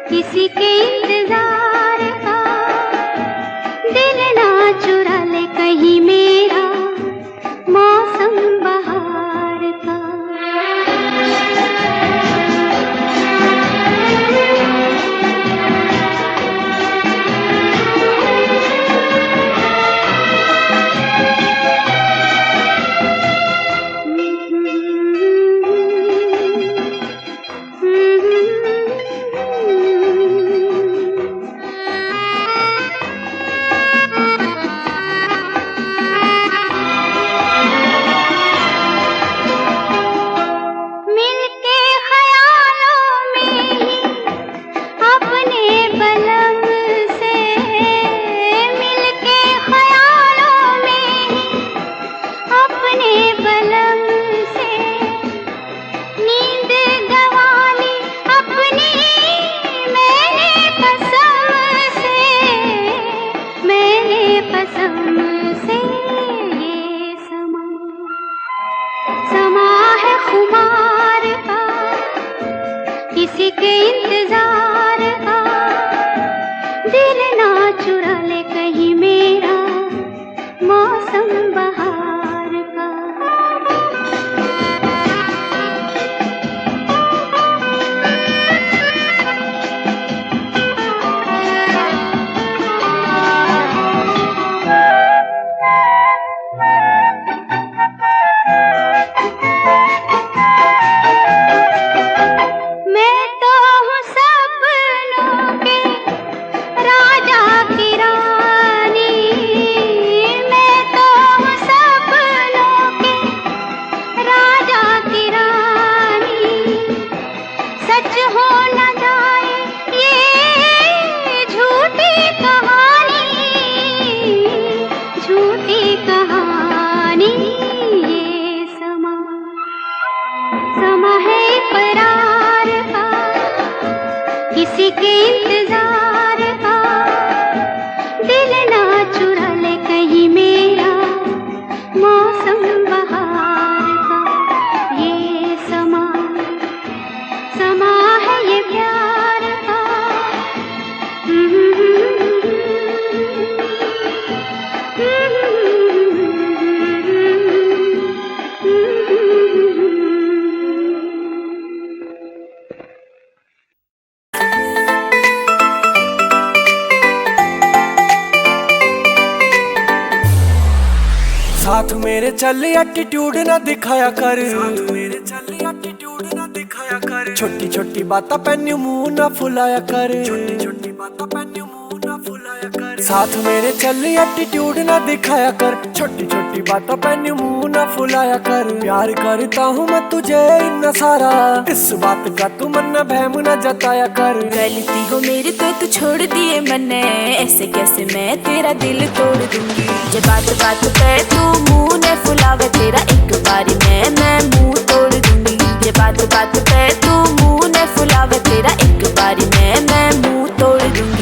किसी के इंतजार का। दिल ना चुरा ले कहीं मेरा, मौसम बहार का। मिलके ख्यालों में ही अपने बलम से, मिलके ख्यालों में ही अपने बलम से। नींद गंवाली अपनी मैंने कसम से, मैंने कसम से। ये समा समा है खुमार का, किसी के इंतजार का। दिल ना चुरा ले कहीं मेरा, मौसम बहार का। किसी के इंतजार का, दिल ना चुरा ले कहीं मेरा मौसम बहार का। ये समा समा है ये प्यार का। साथ मेरे चल एटीट्यूड ना दिखाया कर, साथ मेरे चल एटीट्यूड ना दिखाया कर। छोटी छोटी बातें पे न्यू मुंह ना फुलाया कर, छोटी छोटी बातें पे न्यू मुंह ना फुलाया कर। साथ मेरे चल एटीट्यूड ना दिखाया कर, छोटी छोटी बातों पे न्यू मुंह ना फुलाया कर। प्यार करता हूँ मैं तुझे इतना सारा, इस बात का तू मन न बहम न जताया कर। गलती हो मेरी तो तू छोड़ दिए मैंने, ऐसे कैसे मैं तेरा दिल तोड़ दूंगी। ये बात बात पे तू मुंह ने फुलावे, तेरा एक बारी मैं मुंह तोड़ दूंगी। ये बात बात पे तू मुंह ने फुलावे, तेरा एक बारी मैं मुंह तोड़ दूंगी।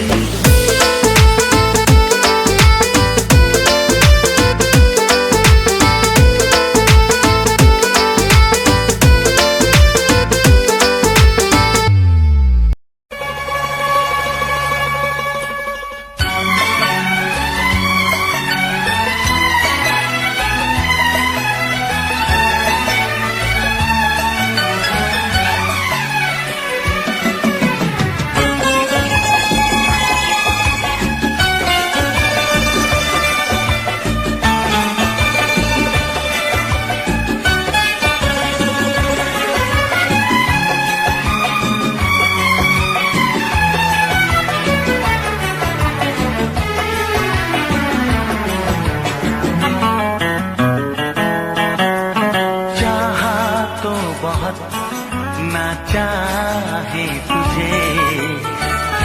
ना चाहे तुझे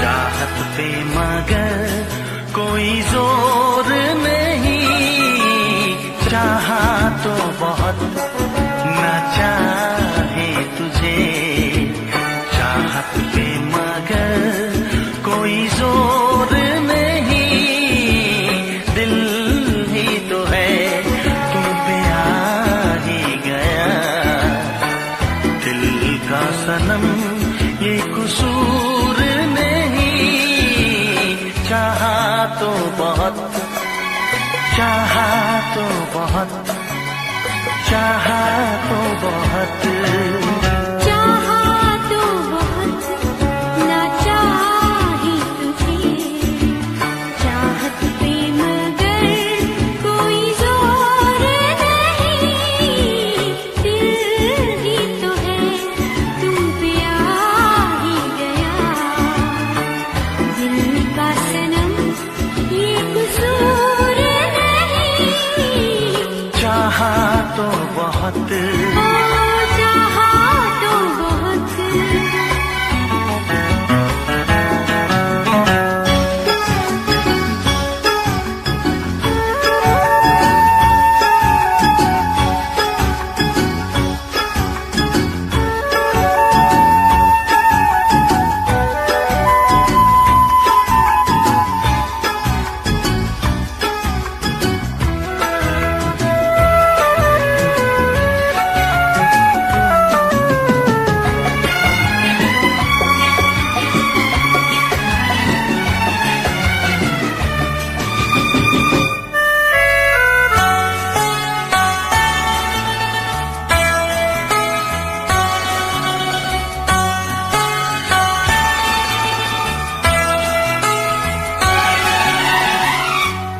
चाहत पे मगर कोई जोर नहीं। चाहा तो बहुत ना चाहे तुझे चाहत पे मगर कोई जोर नहीं। दिल ही तो है तुम पे आ ही गया, दिल का सनम ये कसूर नहीं। चाहा तो बहुत, चाहा तो बहुत, चाहा तो बहुत, चाहा तो बहुत ना चाहे तुझे चाहत पे मगर कोई जोर नहीं। दिल ही तो है तुम पे आ ही गया, दिल का सनम ये कसूर नहीं। चाहा तो बहुत, चाहा तो बहुत।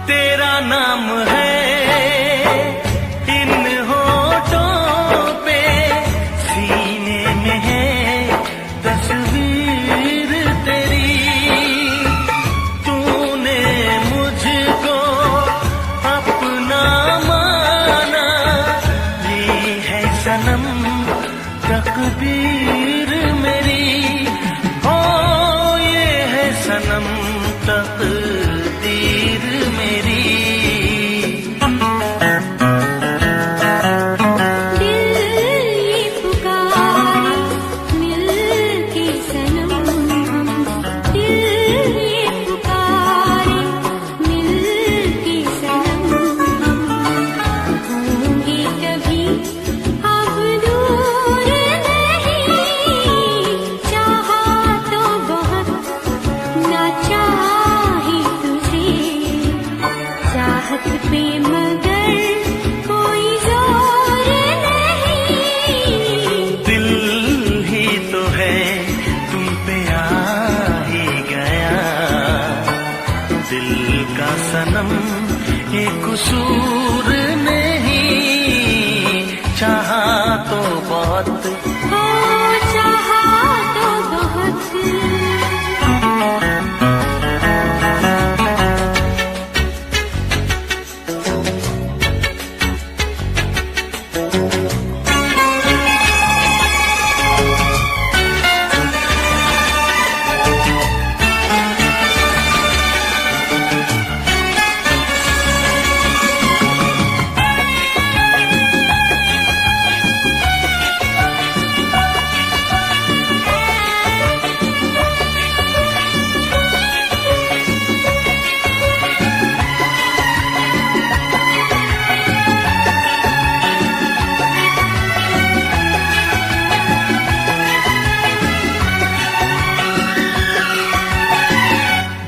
तेरा नाम है इन होठों पे, सीने में है तस्वीर तेरी। तूने मुझको अपना माना, ये है सनम तकदीर मेरी। हो ये है सनम तकदीर मेरी। दिल ये पुकारे मिल के सनम, हम सनम ये कसूर नहीं, चाहा तो बहुत हो चाहा तो बहुत।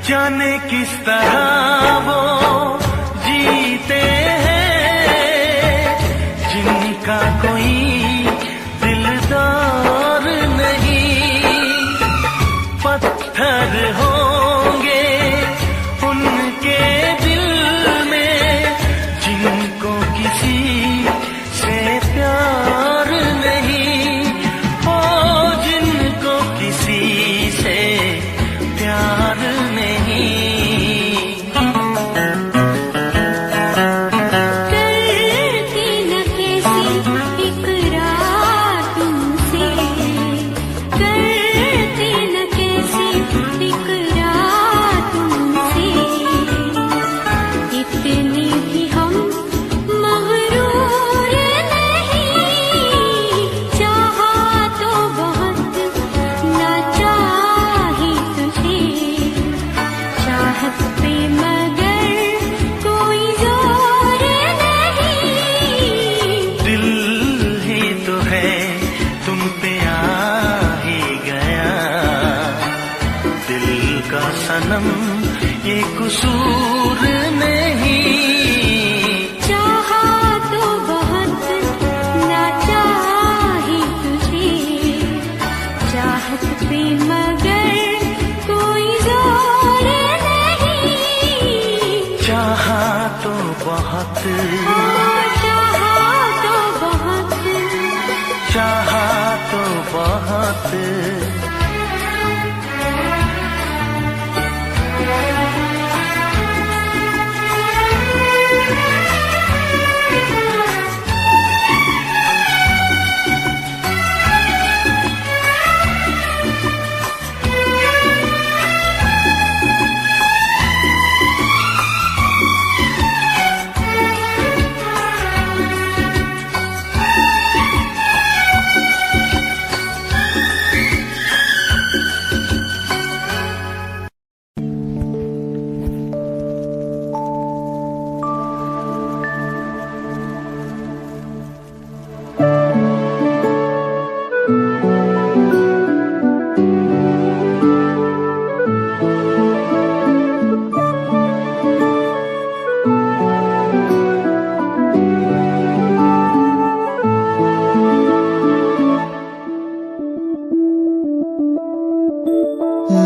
जाने किस तरह वो जीते हैं जिनका कोई दिलदार नहीं, पत्थर होंगे उनके दिल में जिनको किसी से प्यार नहीं, ओ जिनको किसी से प्यार नहीं। करती न कैसी इकरार तुमसे, करती न कैसी इकरार तुमसे, इतने भी हम मगरूर नहीं, चाहा तो बहुत ना चाहे तुझे, चाहत पे मगर कोई जोर नहीं। दिल ही तो है तुम पे आ ही गया, दिल का सनम ये कसूर नहीं, चाहा तो बहुत ना चाहे तुझे, चाहत पे मगर कोई जोर नहीं। चाहा तो बहुत, ओ चाहा तो बहुत। चाहा तो बहुत।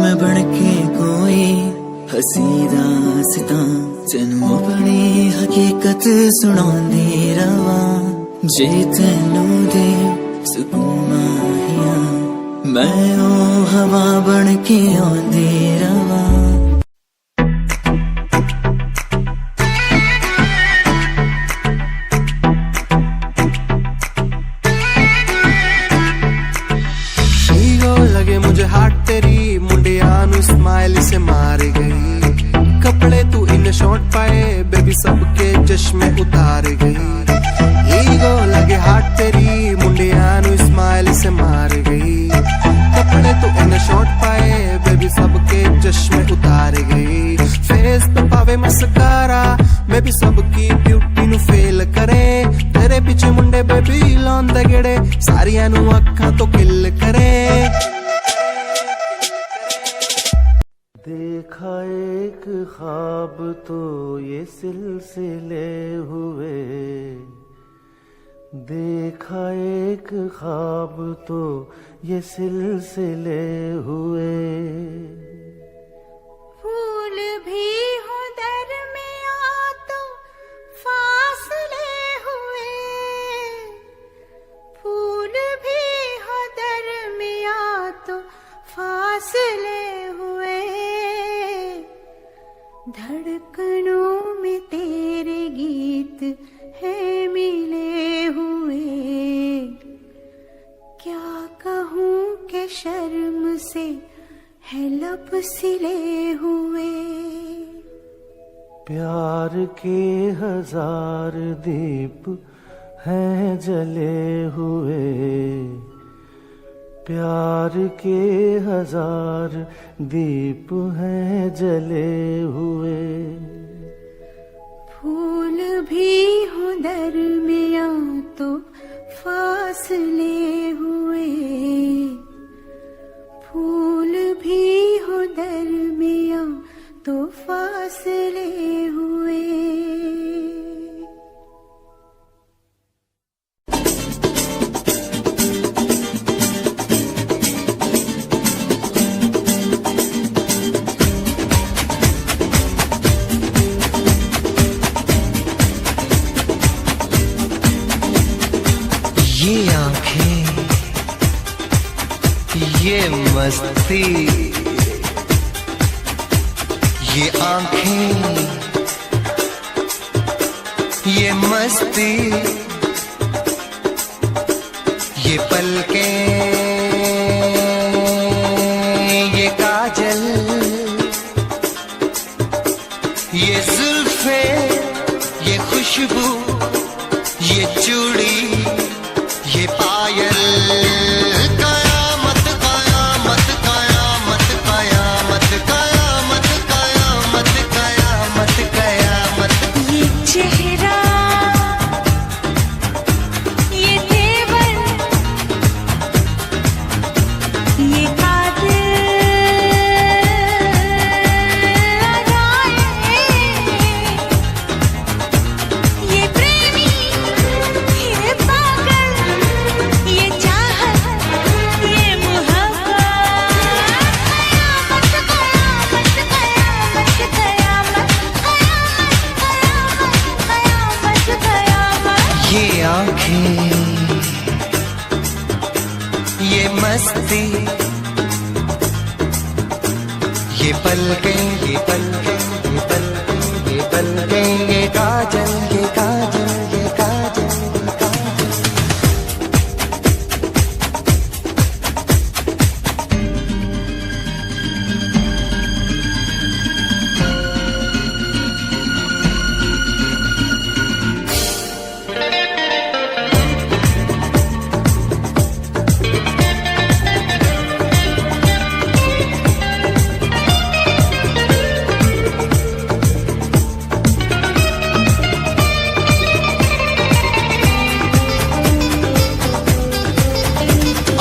मैं बनके कोई हसी दास्तां तेनू अपनी हकीकत सुनांदी रवां, जे तेनू दे सुकून माहिया मैं ओ हवा बनके आंदी रवां। लगे मुझे हाट तेरी मुंडिया नु स्माइल से मार गई, कपड़े तू इन शॉर्ट पाए बेबी सबके चश्मे उतार गई। ईगो लगे हाट तेरी मुंडिया नु स्माइल से मार गई, कपड़े तू इन शॉर्ट पाए बेबी सबके चश्मे उतार गई। फेस पे पावे मस्कारा बेबी सबकी ब्यूटी नु फेल करे, तेरे पीछे मुंडे बेबी लांदे गेड़े सारियां नु अखां तो किल करे। देखा एक ख्वाब तो ये सिलसिले हुए, देखा एक ख्वाब तो ये सिलसिले हुए। फूल भी हो दर में तो फासले हुए, धड़कनों में तेरे गीत है मिले हुए। क्या कहूँ कि शर्म से है लब सिले हुए। प्यार के हजार दीप हैं जले हुए, प्यार के हजार दीप हैं जले हुए। फूल भी हो दरमियाँ तो फासले हुए, फूल भी हो दरमियाँ तो फासले हुए। ये आंखें, ये मस्ती, ये आंखें, ये मस्ती, ये पलकें, ये काजल, ये जुल्फे, ये खुशबू, ये चूड़ी, ये पायल। कयामत कयामत कयामत कयामत कयामत कयामत कयामत कयामत। ये चेहरा, ये तेवर, ये कातिल अदाएं, ये प्रेमी, ये पागल, ये चाहत, ये मोहब्बत। कयामत कयामत कयामत कयामत कयामत कयामत। ये आंखें, ये मस्ती, ये पलकें, ये पलकें, ये पलकें, ये पलकें, ये काजल, ये काजल, ये काजल, ये काजल।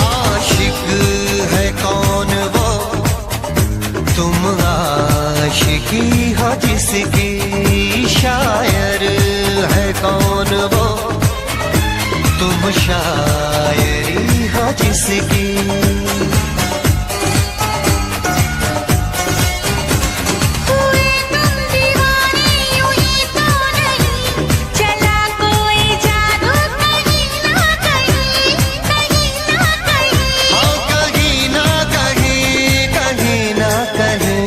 आशिक है कौन वो, तुम आशिकी हो जिसकी, शायर है कौन वो, तुम शायरी हो जिसकी। हुए तुम दीवाने यूं ही तो नहीं, चला कोई जादू कहीं ना कहीं, कहीं ना कहीं। हाँ कहीं ना कहीं, कहीं ना कहीं।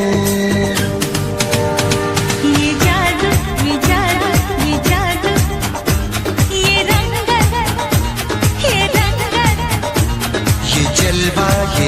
ये जादू, ये जादू, ये जादू, ये रंगत, ये रंगत। ये जलवा, ये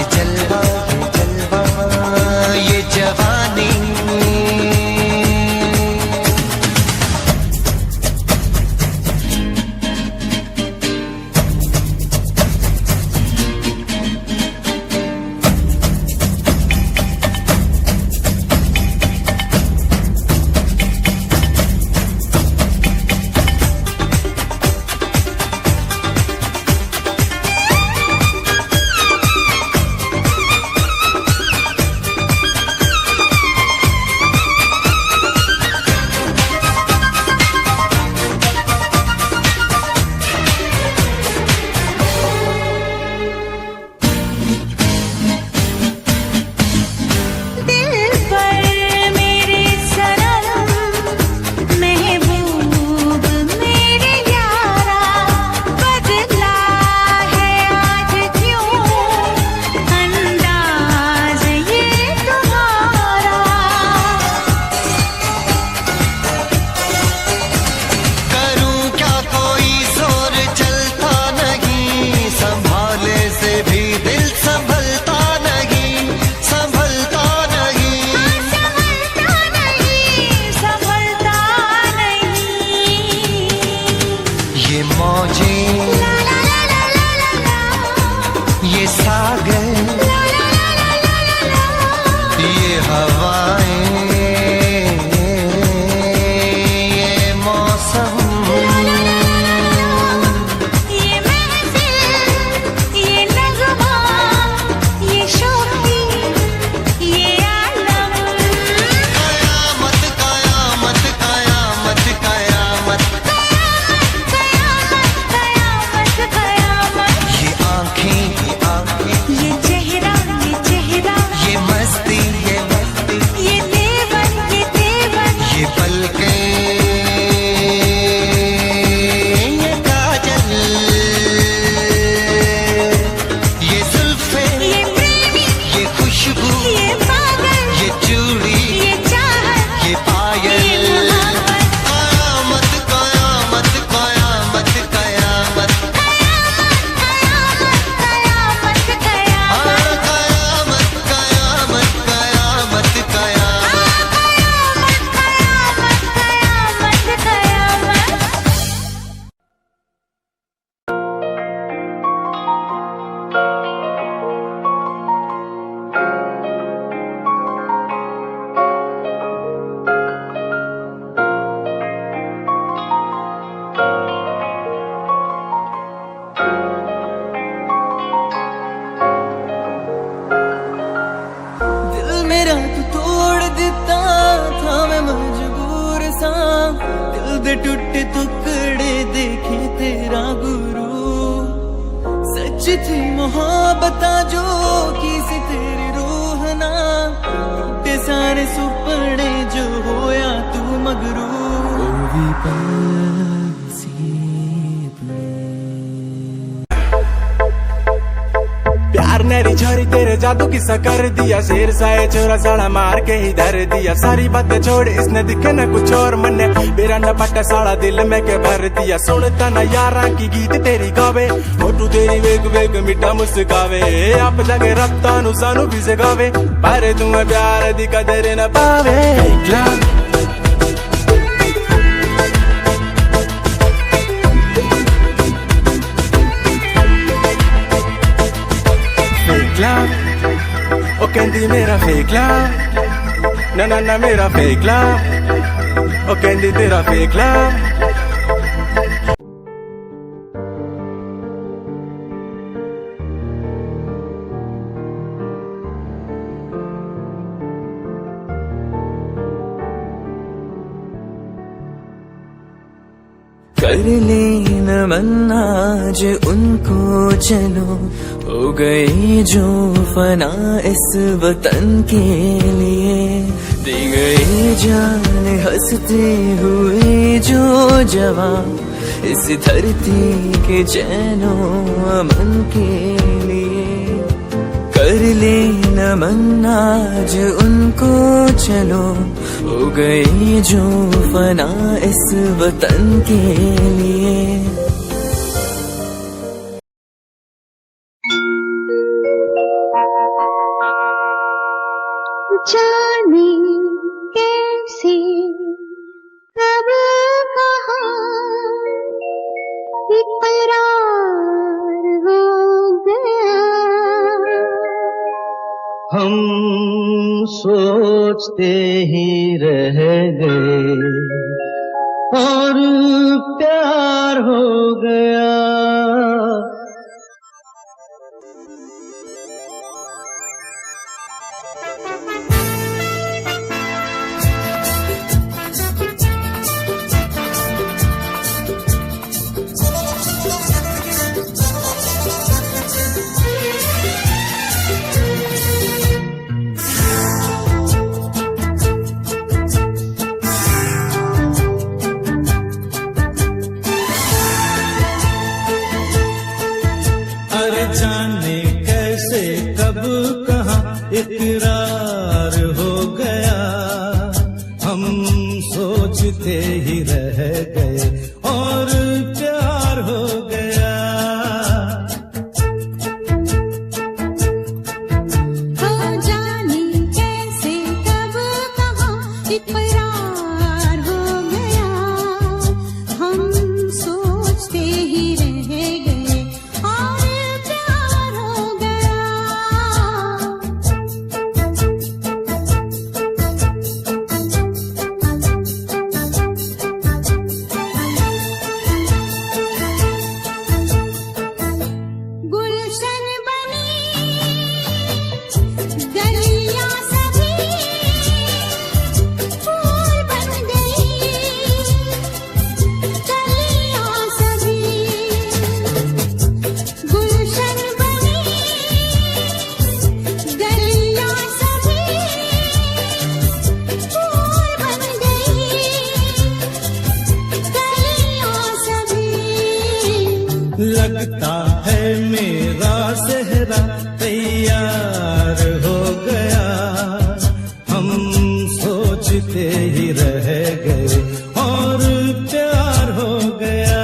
दे टूटे टुकड़े देखे तेरा गुरु सच थी मोहब्बत जो की सी तेरी रूह ना टूटे सारे सुपने जो होया तू मगरू ओ भी प्यार नेरी छोरी तेरे जादू किस्सा कर दिया शेर साए छोरा साड़ा मार के ही धर दिया सारी बातें छोड़ इसने दिखे न कुछ और मन मेरा न पट्टा साड़ा दिल में के भर दिया सुनता न यारा की गीत तेरी गावे फोटू तेरी वेग वेग मिठा मुस्कावे आप जाके रब्ता नु सानू भी सगावे पर तू प्यार दी कदर न पावे ओ कहंदी मेरा फेक लव ना ना ना मेरा फेक लव ओ कहंदी तेरा फेक लव कर ले नमन आज उनको चलो हो गई जो फना इस वतन के लिए दी गई जान हंसते हुए जो जवान इस धरती के चैनो अमन के लिए कर ले नमन आज उनको चलो हो गई जो फना इस वतन के लिए जाने कैसे कब कहाँ इकरार हो गया हम सोचते ही रह गए और प्यार हो गया जाने कैसे कब कहाँ इकरार हो गया हम सोचते ही रह गए और प्यार हो गया हो जाने कैसे कब कहाँ इकरार हो गया हम सोचते ही रह गए और लगता है मेरा सेहरा तैयार हो गया हम सोचते ही रह गए और प्यार हो गया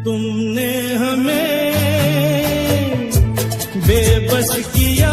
तुमने हमें बेबस किया